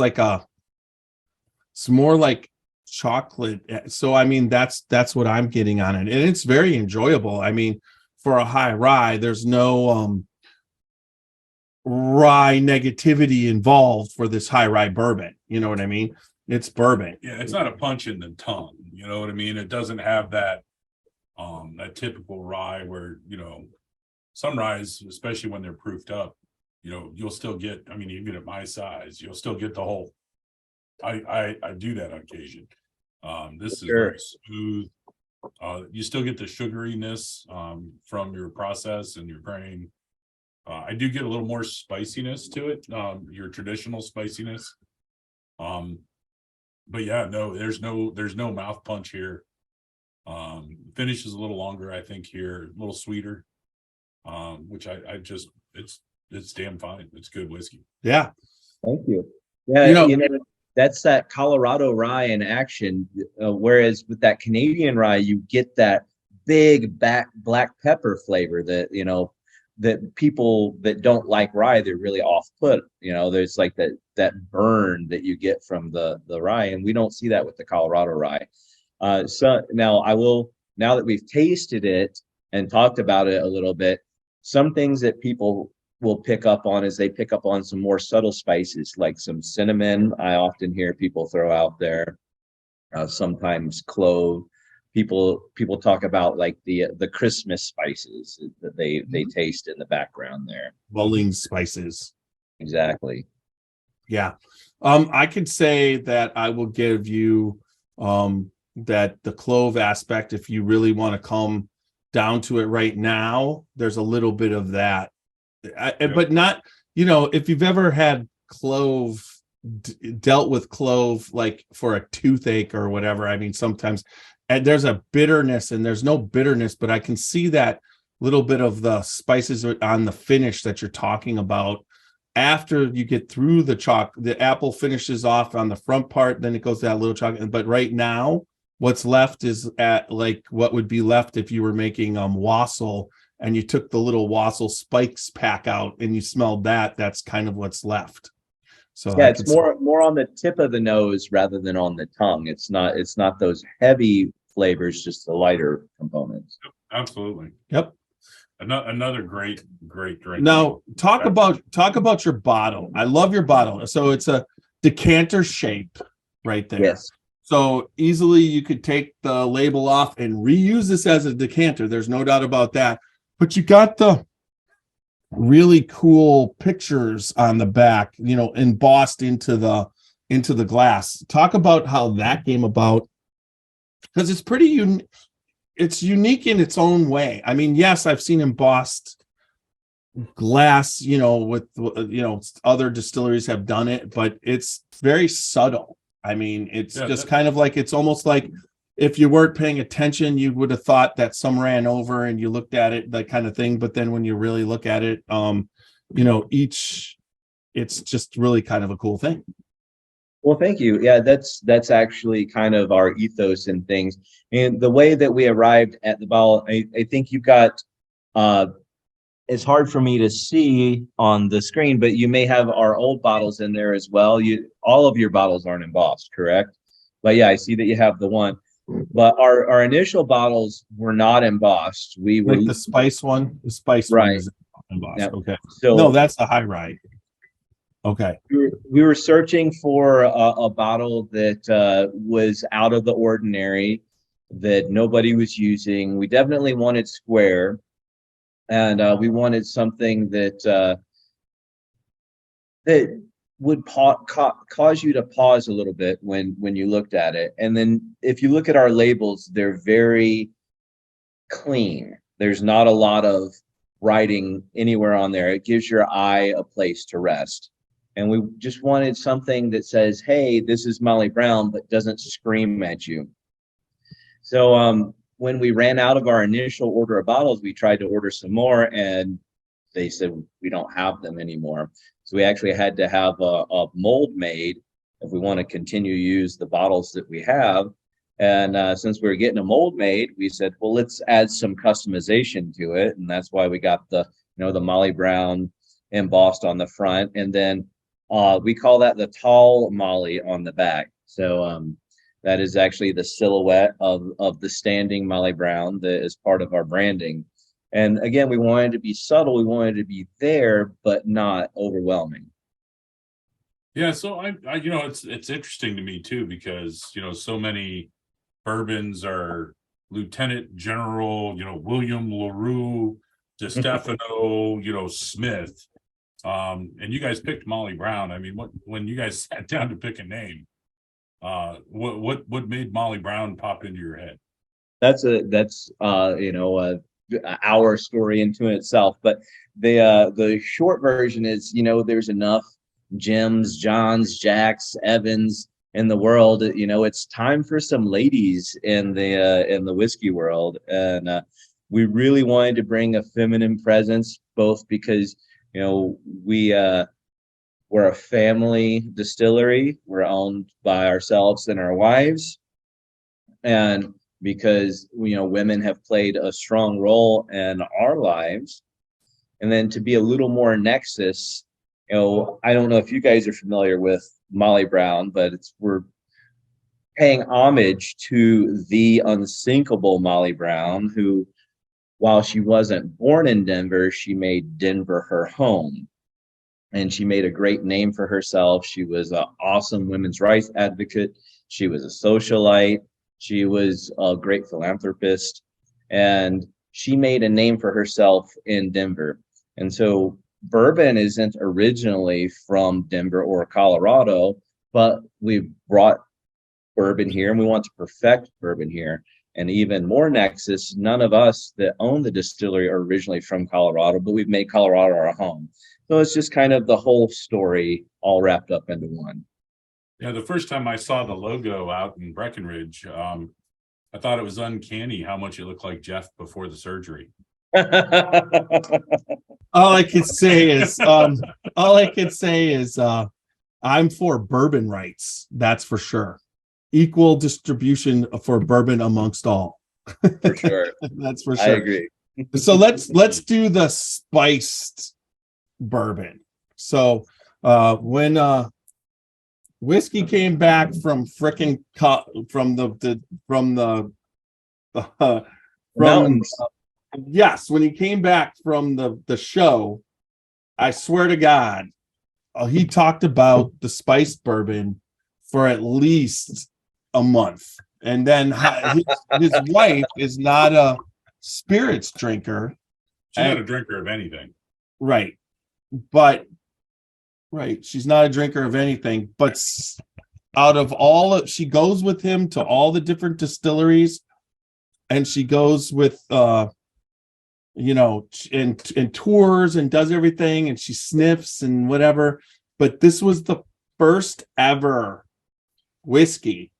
more like chocolate. So I mean, that's what I'm getting on it, and it's very enjoyable. I mean, for a high rye, there's no rye negativity involved for this high rye bourbon. You know what I mean? It's bourbon. Yeah, it's not a punch in the tongue. You know what I mean? It doesn't have that typical rye where, some ryes, especially when they're proofed up, you'll still get, I mean, even at my size, you'll still get the whole, I do that on occasion. This is very smooth. You still get the sugariness from your process and your grain. I do get a little more spiciness to it, your traditional spiciness. But yeah, no, there's no mouth punch here. Finish is a little longer, I think, here, a little sweeter. Which I just, it's damn fine. It's good whiskey. Yeah. Thank you. Yeah, that's that Colorado rye in action. Whereas with that Canadian rye, you get that big black pepper flavor that, that people that don't like rye, they're really off put. There's like that burn that you get from the rye, and we don't see that with the Colorado rye. So now that we've tasted it and talked about it a little bit, some things that people will pick up on is they pick up on some more subtle spices, like some cinnamon. I often hear people throw out there, sometimes clove. People talk about like the Christmas spices that they taste in the background there. Mulling spices. Exactly. Yeah. I could say that I will give you that the clove aspect, if you really want to come down to it right now, there's a little bit of that. But not, if you've ever had clove, dealt with clove, like for a toothache or whatever, I mean, sometimes there's a bitterness, and there's no bitterness, but I can see that little bit of the spices on the finish that you're talking about. After you get through the apple finishes off on the front part, then it goes to that little chocolate. But right now, what's left is at like what would be left if you were making wassail, and you took the little wassail spikes pack out and you smelled that. That's kind of what's left. So yeah, it's more on the tip of the nose rather than on the tongue. It's not those heavy flavors, just the lighter components. Absolutely. Yep. Another great drink. Now talk about your bottle. I love your bottle. So it's a decanter shape right there. Yes. So easily you could take the label off and reuse this as a decanter. There's no doubt about that. But you got the really cool pictures on the back, embossed into the glass. Talk about how that came about, because it's pretty unique. It's unique in its own way. I mean, yes, I've seen embossed glass, with other distilleries have done it, but it's very subtle. I mean, it's just kind of like, it's almost like if you weren't paying attention, you would have thought that some ran over and you looked at it, that kind of thing. But then when you really look at it, it's just really kind of a cool thing. Well, thank you. Yeah, that's actually kind of our ethos and things. And the way that we arrived at the bottle, I think you've got, it's hard for me to see on the screen, but you may have our old bottles in there as well. All of your bottles aren't embossed, correct? But yeah, I see that you have the one. But our initial bottles were not embossed. We were like the spice one. The spice right. one is embossed. Yep. Okay. So no, that's the high ride. Okay. We were searching for a bottle that was out of the ordinary, that nobody was using. We definitely wanted square, and we wanted something that would cause you to pause a little bit when you looked at it. And then if you look at our labels, they're very clean. There's not a lot of writing anywhere on there. It gives your eye a place to rest. And we just wanted something that says, hey, this is Molly Brown, but doesn't scream at you. So when we ran out of our initial order of bottles, we tried to order some more, and they said we don't have them anymore. So we actually had to have a mold made if we want to continue to use the bottles that we have. And since we were getting a mold made, we said, well, let's add some customization to it. And that's why we got the Molly Brown embossed on the front. And then we call that the tall Molly on the back. So that is actually the silhouette of the standing Molly Brown that is part of our branding. And again, we wanted to be subtle. We wanted to be there, but not overwhelming. Yeah, so I it's interesting to me too, because so many bourbons are Lieutenant General, William LaRue, DeStefano, Smith. And you guys picked Molly Brown. I mean, when you guys sat down to pick a name, what made Molly Brown pop into your head? That's our story into itself. But the short version is, there's enough Jims, Johns, Jacks, Evans in the world. It's time for some ladies in the whiskey world, and we really wanted to bring a feminine presence, both because we're a family distillery. We're owned by ourselves and our wives, and because women have played a strong role in our lives. And then to be a little more nexus, I don't know if you guys are familiar with Molly Brown, but we're paying homage to the unsinkable Molly Brown, who, while she wasn't born in Denver, she made Denver her home. And she made a great name for herself. She was an awesome women's rights advocate. She was a socialite. She was a great philanthropist, and she made a name for herself in Denver. And so bourbon isn't originally from Denver or Colorado, but we brought bourbon here, and we want to perfect bourbon here. And even more nexus, none of us that own the distillery are originally from Colorado, but we've made Colorado our home. So it's just kind of the whole story all wrapped up into one. Yeah, the first time I saw the logo out in Breckenridge, I thought it was uncanny how much it looked like Jeff before the surgery. All I could say is I'm for bourbon rights. That's for sure. Equal distribution for bourbon amongst all. For sure. That's for sure. I agree. So let's do the spiced bourbon. So when whiskey came back from yes, when he came back from the show, I swear to God, he talked about the spiced bourbon for at least a month. And then his wife is not a spirits drinker. She's not a drinker of anything. Right. But she's not a drinker of anything, but out of she goes with him to all the different distilleries, and she goes with and tours and does everything, and she sniffs and whatever. But this was the first ever whiskey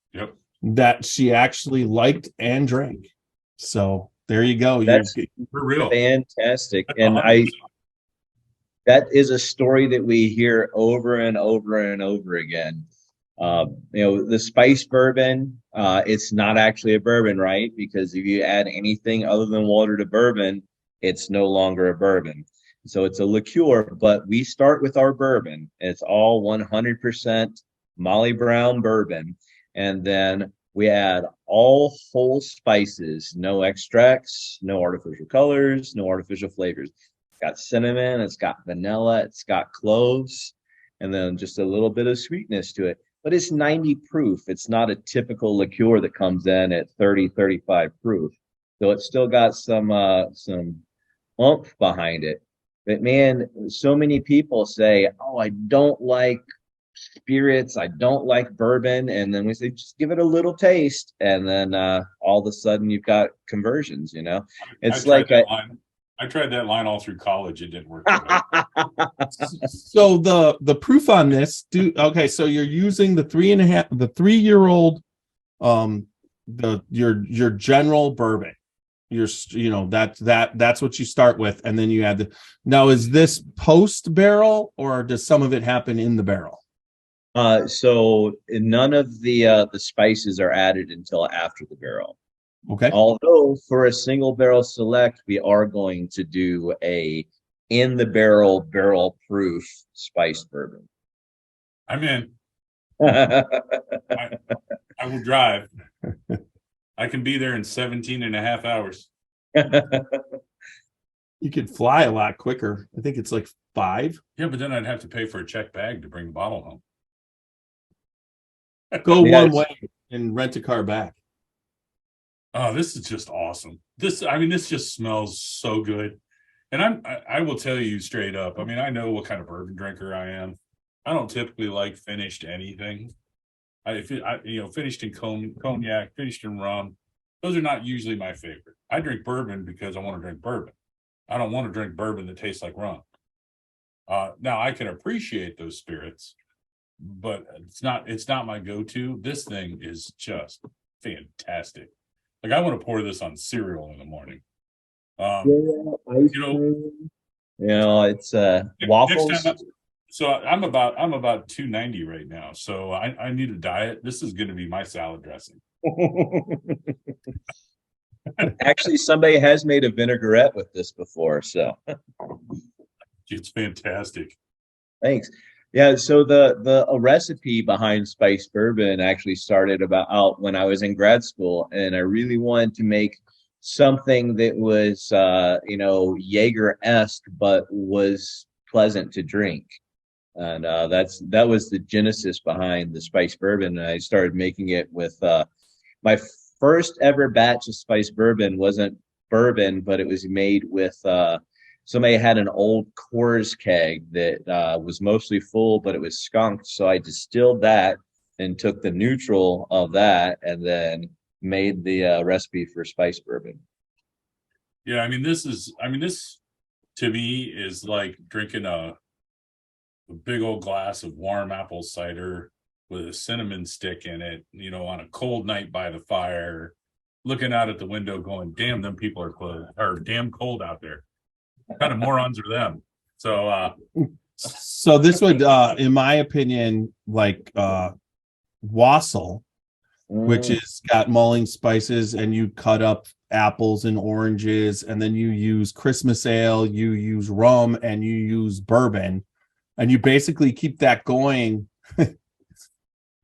that she actually liked and drank. So there you go. That's for real. Fantastic. And that is a story that we hear over and over and over again. The spice bourbon, it's not actually a bourbon, right? Because if you add anything other than water to bourbon, it's no longer a bourbon. So it's a liqueur, but we start with our bourbon. It's all 100% Molly Brown bourbon. And then we add all whole spices, no extracts, no artificial colors, no artificial flavors. It's got cinnamon, it's got vanilla, it's got cloves, and then just a little bit of sweetness to it. But it's 90 proof. It's not a typical liqueur that comes in at 30, 35 proof. So it's still got some oomph behind it. But man, so many people say, oh, I don't like spirits, I don't like bourbon. And then we say, just give it a little taste. And then all of a sudden you've got conversions, It's I tried that line all through college. It didn't work. So the proof on this, so you're using the 3-year-old, your general bourbon. That's what you start with, and then you add now, is this post barrel, or does some of it happen in the barrel? So none of the spices are added until after the barrel. Okay. Although for a single barrel select, we are going to do a in the barrel proof spiced bourbon. I'm in. I will drive. I can be there in 17 and a half hours. You could fly a lot quicker. I think it's like 5. Yeah, but then I'd have to pay for a check bag to bring the bottle home. Go one way and rent a car back. Oh, this is just awesome. This just smells so good. And I will tell you straight up. I mean, I know what kind of bourbon drinker I am. I don't typically like finished anything. Finished in cognac, finished in rum. Those are not usually my favorite. I drink bourbon because I want to drink bourbon. I don't want to drink bourbon that tastes like rum. Now I can appreciate those spirits, but it's not my go-to. This thing is just fantastic. Like, I want to pour this on cereal in the morning. It's waffles. So I'm about 290 right now. So I need a diet. This is going to be my salad dressing. Actually, somebody has made a vinaigrette with this before, so it's fantastic. Thanks. Yeah, so the recipe behind spiced bourbon actually started about when I was in grad school, and I really wanted to make something that was Jaeger-esque but was pleasant to drink. And that was the genesis behind the spiced bourbon. And I started making it with my first ever batch of spiced bourbon wasn't bourbon, but it was made with somebody had an old Coors keg that was mostly full, but it was skunked. So I distilled that and took the neutral of that and then made the recipe for spiced bourbon. Yeah, this to me is like drinking a big old glass of warm apple cider with a cinnamon stick in it, on a cold night by the fire, looking out at the window going, damn, them people are damn cold out there. What kind of morons are them? So this would, in my opinion, like wassail, which is got mulling spices, and you cut up apples and oranges, and then you use Christmas ale, you use rum, and you use bourbon, and you basically keep that going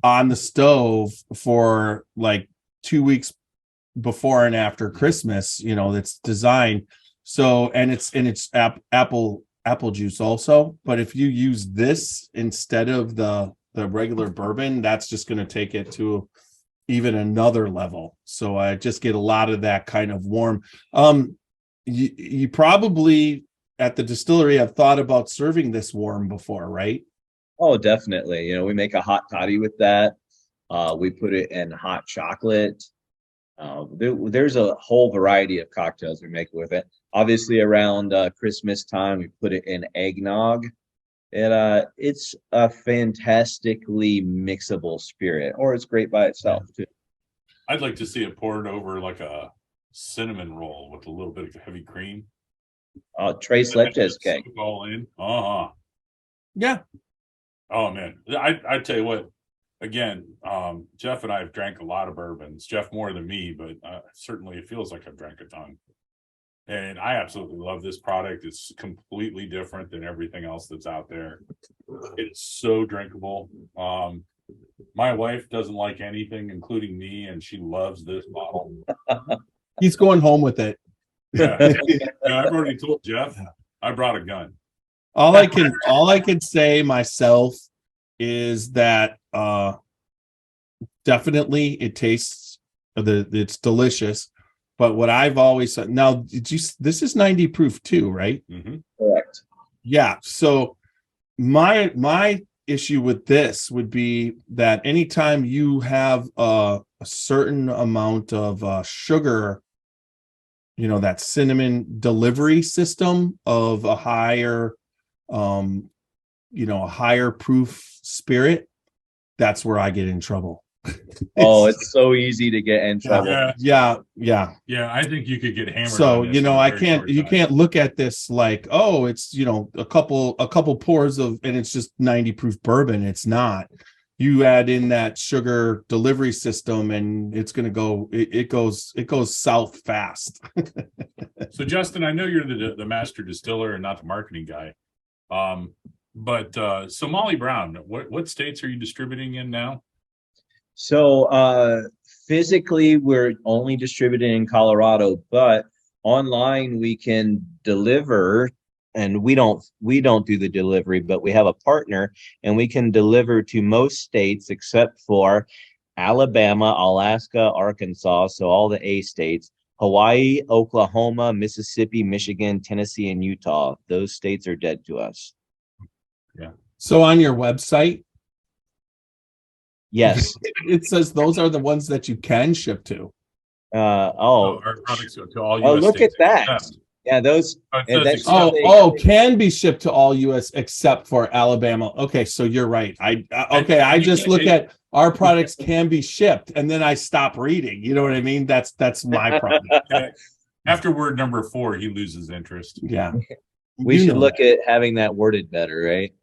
on the stove for like 2 weeks before and after Christmas. That's designed. So, and it's apple juice also. But if you use this instead of the regular bourbon, that's just going to take it to even another level. So I just get a lot of that kind of warm. You probably at the distillery have thought about serving this warm before, right? Oh, definitely. We make a hot toddy with that. We put it in hot chocolate. There's a whole variety of cocktails we make with it. Obviously, around Christmas time, we put it in eggnog. It's a fantastically mixable spirit, or it's great by itself too. I'd like to see it poured over like a cinnamon roll with a little bit of heavy cream. Tres leches cake. Soak all in. Yeah. Oh man, I tell you what. Again, Jeff and I have drank a lot of bourbons. Jeff more than me, but certainly it feels like I've drank a ton. And I absolutely love this product. It's completely different than everything else that's out there. It's so drinkable. My wife doesn't like anything, including me, and she loves this bottle. He's going home with it. Yeah, I've already told Jeff I brought a gun. All I can say myself is that definitely it tastes it's delicious. But what I've always said, now, this is 90 proof too, right? Mm-hmm. Correct. Yeah. So my issue with this would be that anytime you have a certain amount of sugar, that cinnamon delivery system of a higher, a higher proof spirit, that's where I get in trouble. It's so easy to get in trouble. Yeah. I think you could get hammered. So on this you can't look at this like, oh, it's a couple pours of, and it's just 90 proof bourbon. It's not. You add in that sugar delivery system, and it's gonna go. It goes south fast. So Justin, I know you're the master distiller and not the marketing guy. But so Molly Brown, what states are you distributing in now? So physically, we're only distributed in Colorado, but online we can deliver, and we don't do the delivery, but we have a partner, and we can deliver to most states except for Alabama, Alaska, Arkansas, so all the A states, Hawaii, Oklahoma, Mississippi, Michigan, Tennessee, and Utah. Those states are dead to us. Yeah. So on your website, yes, it says those are the ones that you can ship to. Our products go to all US look states at that. except. Yeah, those. Can be shipped to all US except for Alabama. Okay, so you're right. I just look at our products can be shipped, and then I stop reading. You know what I mean? That's my problem. After word number 4, he loses interest. Yeah. We should look at having that worded better, right?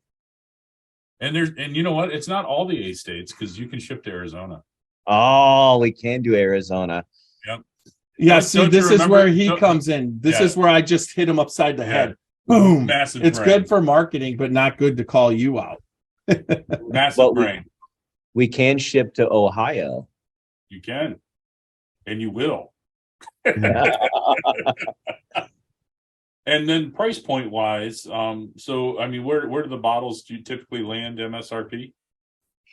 And you know what? It's not all the A states, because you can ship to Arizona. Oh, we can do Arizona. Yep. Yeah, see, this is where he comes in. This is where I just hit him upside the head. Boom. Massive it's brain. good for marketing, but not good to call you out. Massive brain. We can ship to Ohio. You can. And you will. And then price point wise, so I mean, where do the bottles do you typically land MSRP?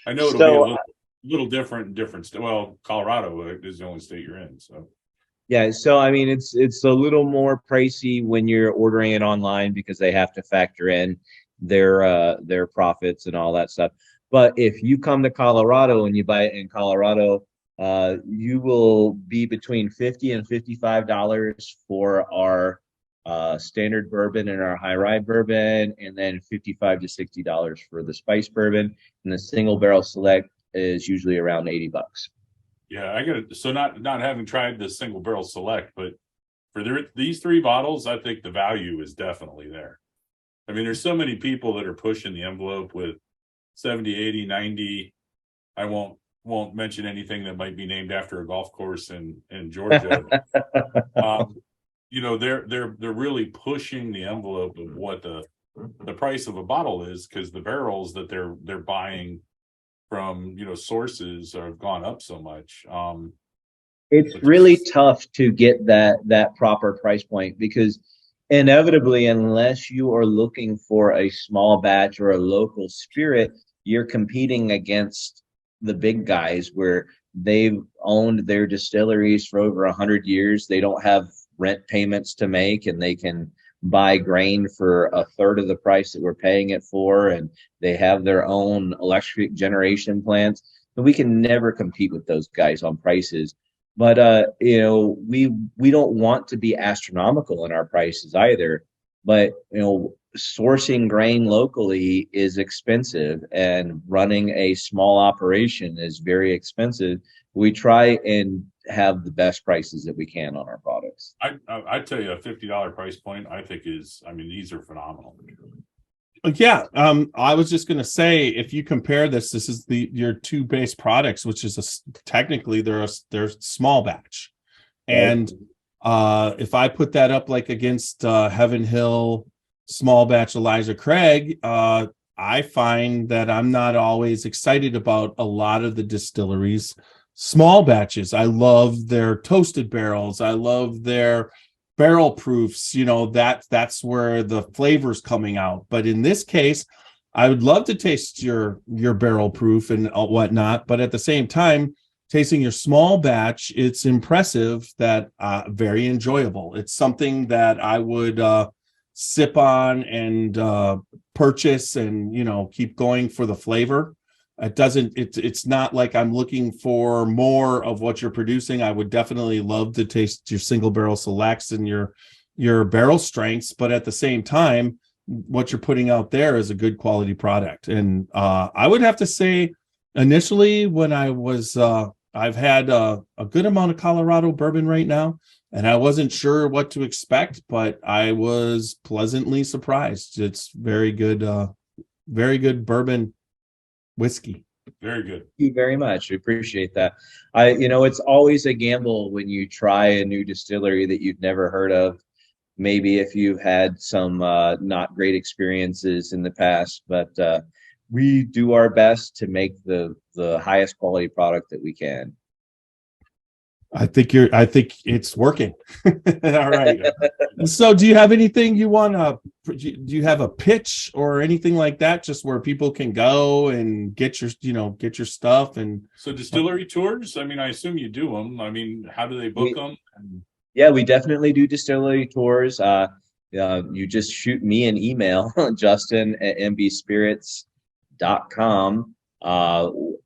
I know it'll be a little different in different states. Well, Colorado is the only state you're in, so. Yeah, so I mean, it's a little more pricey when you're ordering it online because they have to factor in their profits and all that stuff. But if you come to Colorado and you buy it in Colorado, you will be between $50 and $55 for our standard bourbon and our high rye bourbon, and then $55 to $60 for the spice bourbon, and the single barrel select is usually around $80. Yeah, I got it. So not having tried the single barrel select, but for these 3 bottles, I think the value is definitely there. I mean, there's so many people that are pushing the envelope with 70, 80, 90. I won't mention anything that might be named after a golf course in Georgia. They're really pushing the envelope of what the price of a bottle is, because the barrels that they're buying from sources have gone up so much. It's really tough to get that proper price point, because inevitably, unless you are looking for a small batch or a local spirit, you're competing against the big guys where they've owned their distilleries for over 100 years. They don't have rent payments to make, and they can buy grain for a third of the price that we're paying it for, and they have their own electric generation plants. So we can never compete with those guys on prices. But we don't want to be astronomical in our prices either. But sourcing grain locally is expensive, and running a small operation is very expensive. We try and have the best prices that we can on our products. I tell you, a $50 price point, I think these are phenomenal. Yeah, I was just going to say, if you compare this is your two base products, which is technically they're small batch, and if I put that up like against Heaven Hill small batch Elijah Craig, I find that I'm not always excited about a lot of the distilleries small batches. I love their toasted barrels. I love their barrel proofs. That's where the flavor's coming out. But in this case, I would love to taste your barrel proof and whatnot. But at the same time, tasting your small batch, it's impressive, that very enjoyable. It's something that I would sip on and purchase and keep going for the flavor. It's not like I'm looking for more of what you're producing. I would definitely love to taste your single barrel selects and your barrel strengths, but at the same time, what you're putting out there is a good quality product. And I would have to say, initially, when I've had a good amount of Colorado bourbon right now, and I wasn't sure what to expect, but I was pleasantly surprised. It's very good bourbon whiskey. Very good. Thank you very much. We appreciate that. It's always a gamble when you try a new distillery that you've never heard of. Maybe if you've had some not great experiences in the past, but we do our best to make the highest quality product that we can. I think it's working. All right. So do you have anything you want to, do you have a pitch or anything like that, just where people can go and get your stuff? And so distillery tours, I assume you do them. How do they book them? Yeah, we definitely do distillery tours. You just shoot me an email, justin@mbspirits.com.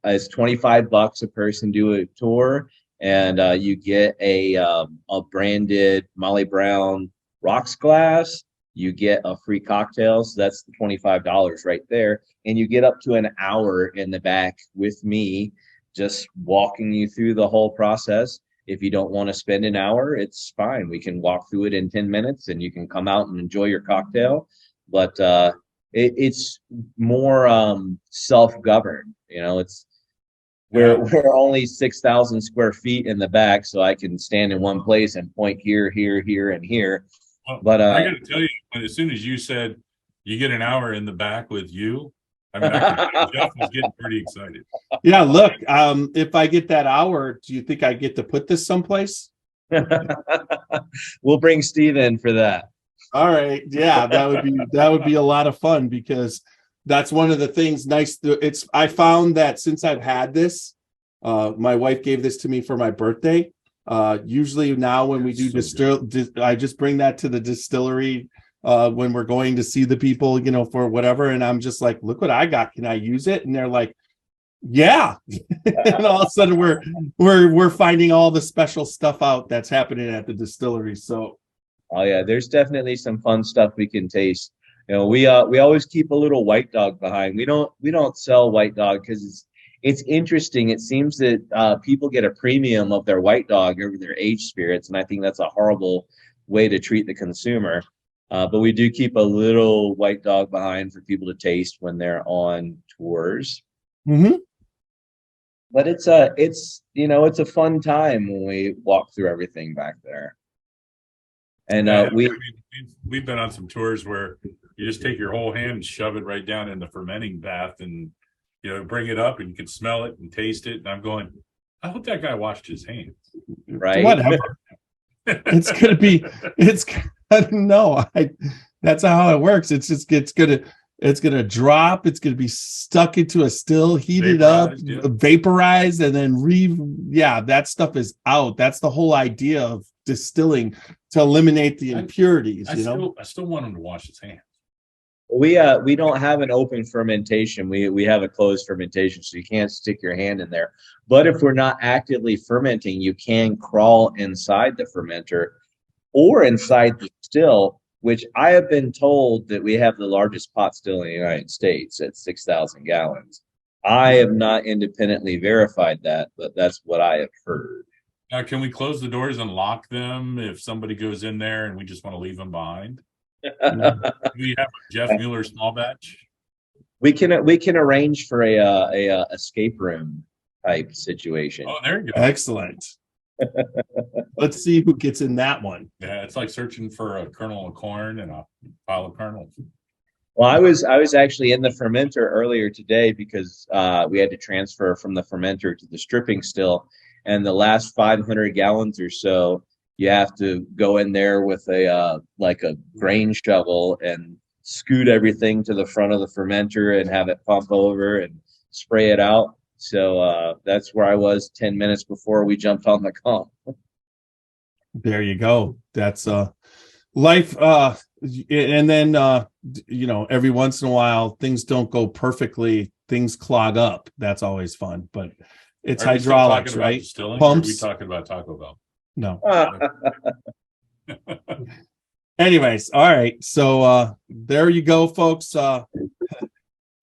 It's $25 a person do a tour. And you get a branded Molly Brown rocks glass. You get a free cocktail, so that's the $25 right there. And you get up to an hour in the back with me, just walking you through the whole process. If you don't want to spend an hour, it's fine. We can walk through it in 10 minutes, and you can come out and enjoy your cocktail. But it's more self-governed. We're only 6,000 square feet in the back, so I can stand in one place and point here, and here. Well, but I got to tell you, as soon as you said you get an hour in the back with you, Jeff was getting pretty excited. Yeah, look, if I get that hour, do you think I get to put this someplace? We'll bring Steve in for that. All right, yeah, that would be a lot of fun, because that's one of the things nice. I found that since I've had this, my wife gave this to me for my birthday. Usually now when we do I just bring that to the distillery when we're going to see the people, for whatever. And I'm just like, look what I got. Can I use it? And they're like, yeah. And all of a sudden we're finding all the special stuff out that's happening at the distillery. So, oh yeah, there's definitely some fun stuff we can taste. We always keep a little White Dog behind. We don't sell White Dog because it's interesting. It seems that people get a premium of their White Dog over their aged spirits, and I think that's a horrible way to treat the consumer. But we do keep a little White Dog behind for people to taste when they're on tours. Mm-hmm. But it's a fun time when we walk through everything back there. And we've been on some tours where you just take your whole hand and shove it right down in the fermenting bath, and bring it up, and you can smell it and taste it. And I'm going, I hope that guy washed his hands. Right. Whatever. It's gonna be. It's no. That's how it works. It's gonna. It's gonna drop. It's gonna be stuck into a still, heated up, vaporized, and then that stuff is out. That's the whole idea of distilling, to eliminate the impurities. I still want him to wash his hands. We don't have an open fermentation. We have a closed fermentation, so you can't stick your hand in there. But if we're not actively fermenting, you can crawl inside the fermenter or inside the still, which I have been told that we have the largest pot still in the United States at 6,000 gallons. I have not independently verified that, but that's what I have heard. Now, can we close the doors and lock them if somebody goes in there and we just want to leave them behind? Do we have a Jeff Mueller small batch? We can arrange for a escape room type situation. Oh, there you go. Excellent. Let's see who gets in that one. Yeah, it's like searching for a kernel of corn and a pile of kernels. Well, I was actually in the fermenter earlier today because we had to transfer from the fermenter to the stripping still, and the last 500 gallons or so, you have to go in there with a grain shovel and scoot everything to the front of the fermenter and have it pump over and spray it out. So that's where I was 10 minutes before we jumped on the call. There you go. That's life. And then, every once in a while, things don't go perfectly. Things clog up. That's always fun, but it's hydraulics, right? Pumps. Are we talking about Taco Bell? No. Anyways, all right. So there you go, folks.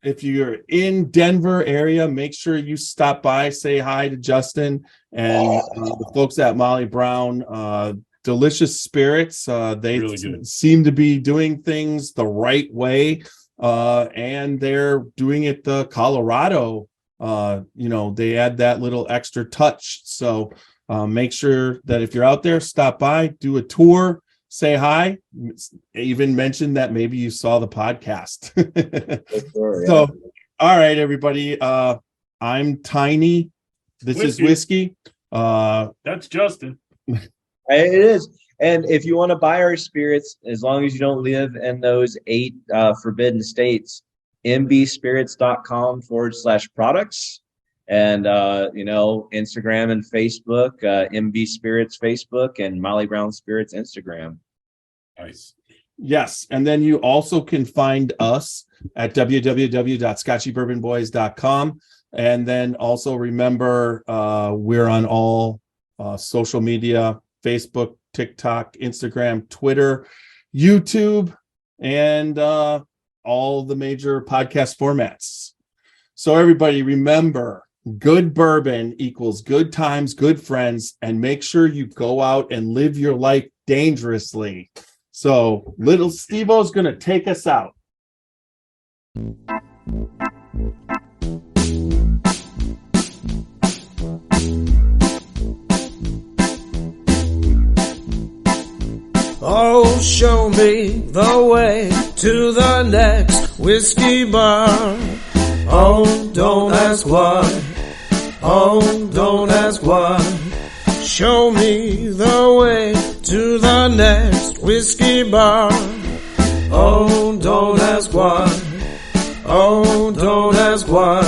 If you're in Denver area, make sure you stop by, say hi to Justin and the folks at Molly Brown. Delicious spirits. They really seem to be doing things the right way, and they're doing it the Colorado. They add that little extra touch. So make sure that if you're out there, stop by, do a tour, say hi, even mention that maybe you saw the podcast. Sure, yeah. So, all right, everybody. I'm Tiny. This is Whiskey. That's Justin. It is. And if you want to buy our spirits, as long as you don't live in those 8 forbidden states, mbspirits.com/products. And, Instagram and Facebook, MB Spirits Facebook, and Molly Brown Spirits Instagram. Nice. Yes. And then you also can find us at www.scotchybourbonboys.com. And then also remember, we're on all social media, Facebook, TikTok, Instagram, Twitter, YouTube, and all the major podcast formats. So everybody remember, good bourbon equals good times, good friends, and make sure you go out and live your life dangerously. So little Steve-O's going to take us out. Oh, show me the way to the next whiskey bar. Oh, don't ask why. Oh, don't ask why. Show me the way to the next whiskey bar. Oh, don't ask why. Oh, don't ask why.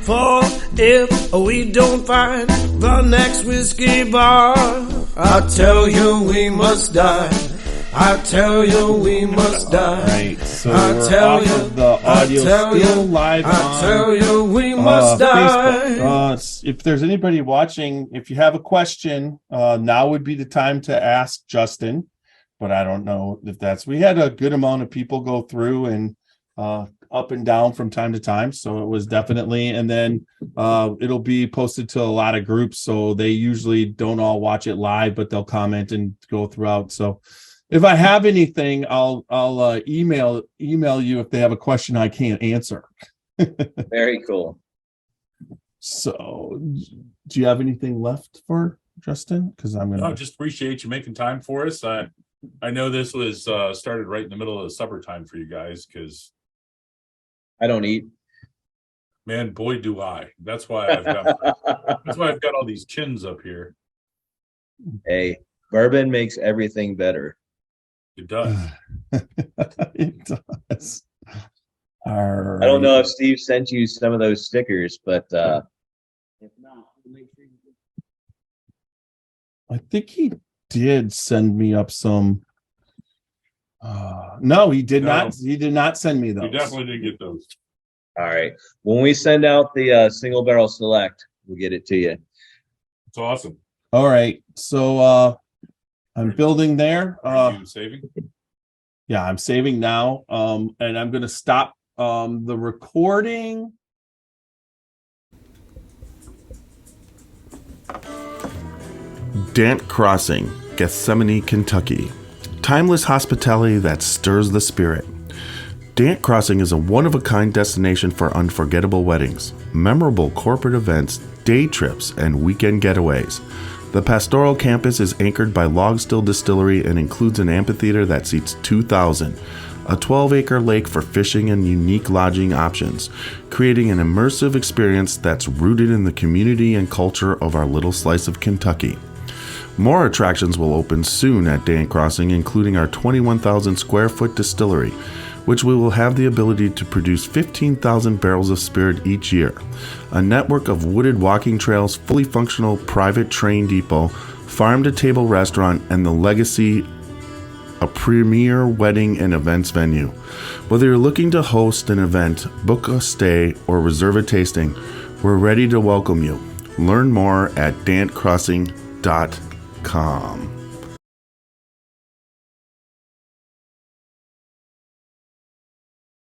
For if we don't find the next whiskey bar, I tell you we must die. I tell you we must die. Right, so we're off of the audio still live on I tell you we must die. If there's anybody watching, if you have a question, now would be the time to ask Justin. But I don't know if we had a good amount of people go through and up and down from time to time. So it was definitely, and then it'll be posted to a lot of groups. So they usually don't all watch it live, but they'll comment and go throughout. So if I have anything, I'll email you if they have a question I can't answer. Very cool. So do you have anything left for Justin? Because I'm going to just appreciate you making time for us. I know this was started right in the middle of the supper time for you guys because I don't eat. Man, boy, do I. That's why I've got all these chins up here. Hey, bourbon makes everything better. It does. It does. All right. I don't know if Steve sent you some of those stickers, but If not, we'll make sure you I think he did send me up some. No, he did No. not. He did not send me those. You definitely didn't get those. all right. When we send out the single barrel select, we'll get it to you. It's awesome. All right. So I'm building there. Are you saving? Yeah, I'm saving now. And I'm gonna stop the recording. Dant Crossing, Gethsemane, Kentucky. Timeless hospitality that stirs the spirit. Dant Crossing is a one-of-a-kind destination for unforgettable weddings, memorable corporate events, day trips, and weekend getaways. The pastoral campus is anchored by Log Still Distillery and includes an amphitheater that seats 2,000, a 12-acre lake for fishing and unique lodging options, creating an immersive experience that's rooted in the community and culture of our little slice of Kentucky. More attractions will open soon at Dant Crossing, including our 21,000 square foot distillery, which we will have the ability to produce 15,000 barrels of spirit each year, a network of wooded walking trails, fully functional private train depot, farm-to-table restaurant, and the Legacy, a premier wedding and events venue. Whether you're looking to host an event, book a stay, or reserve a tasting, we're ready to welcome you. Learn more at dantcrossing.com.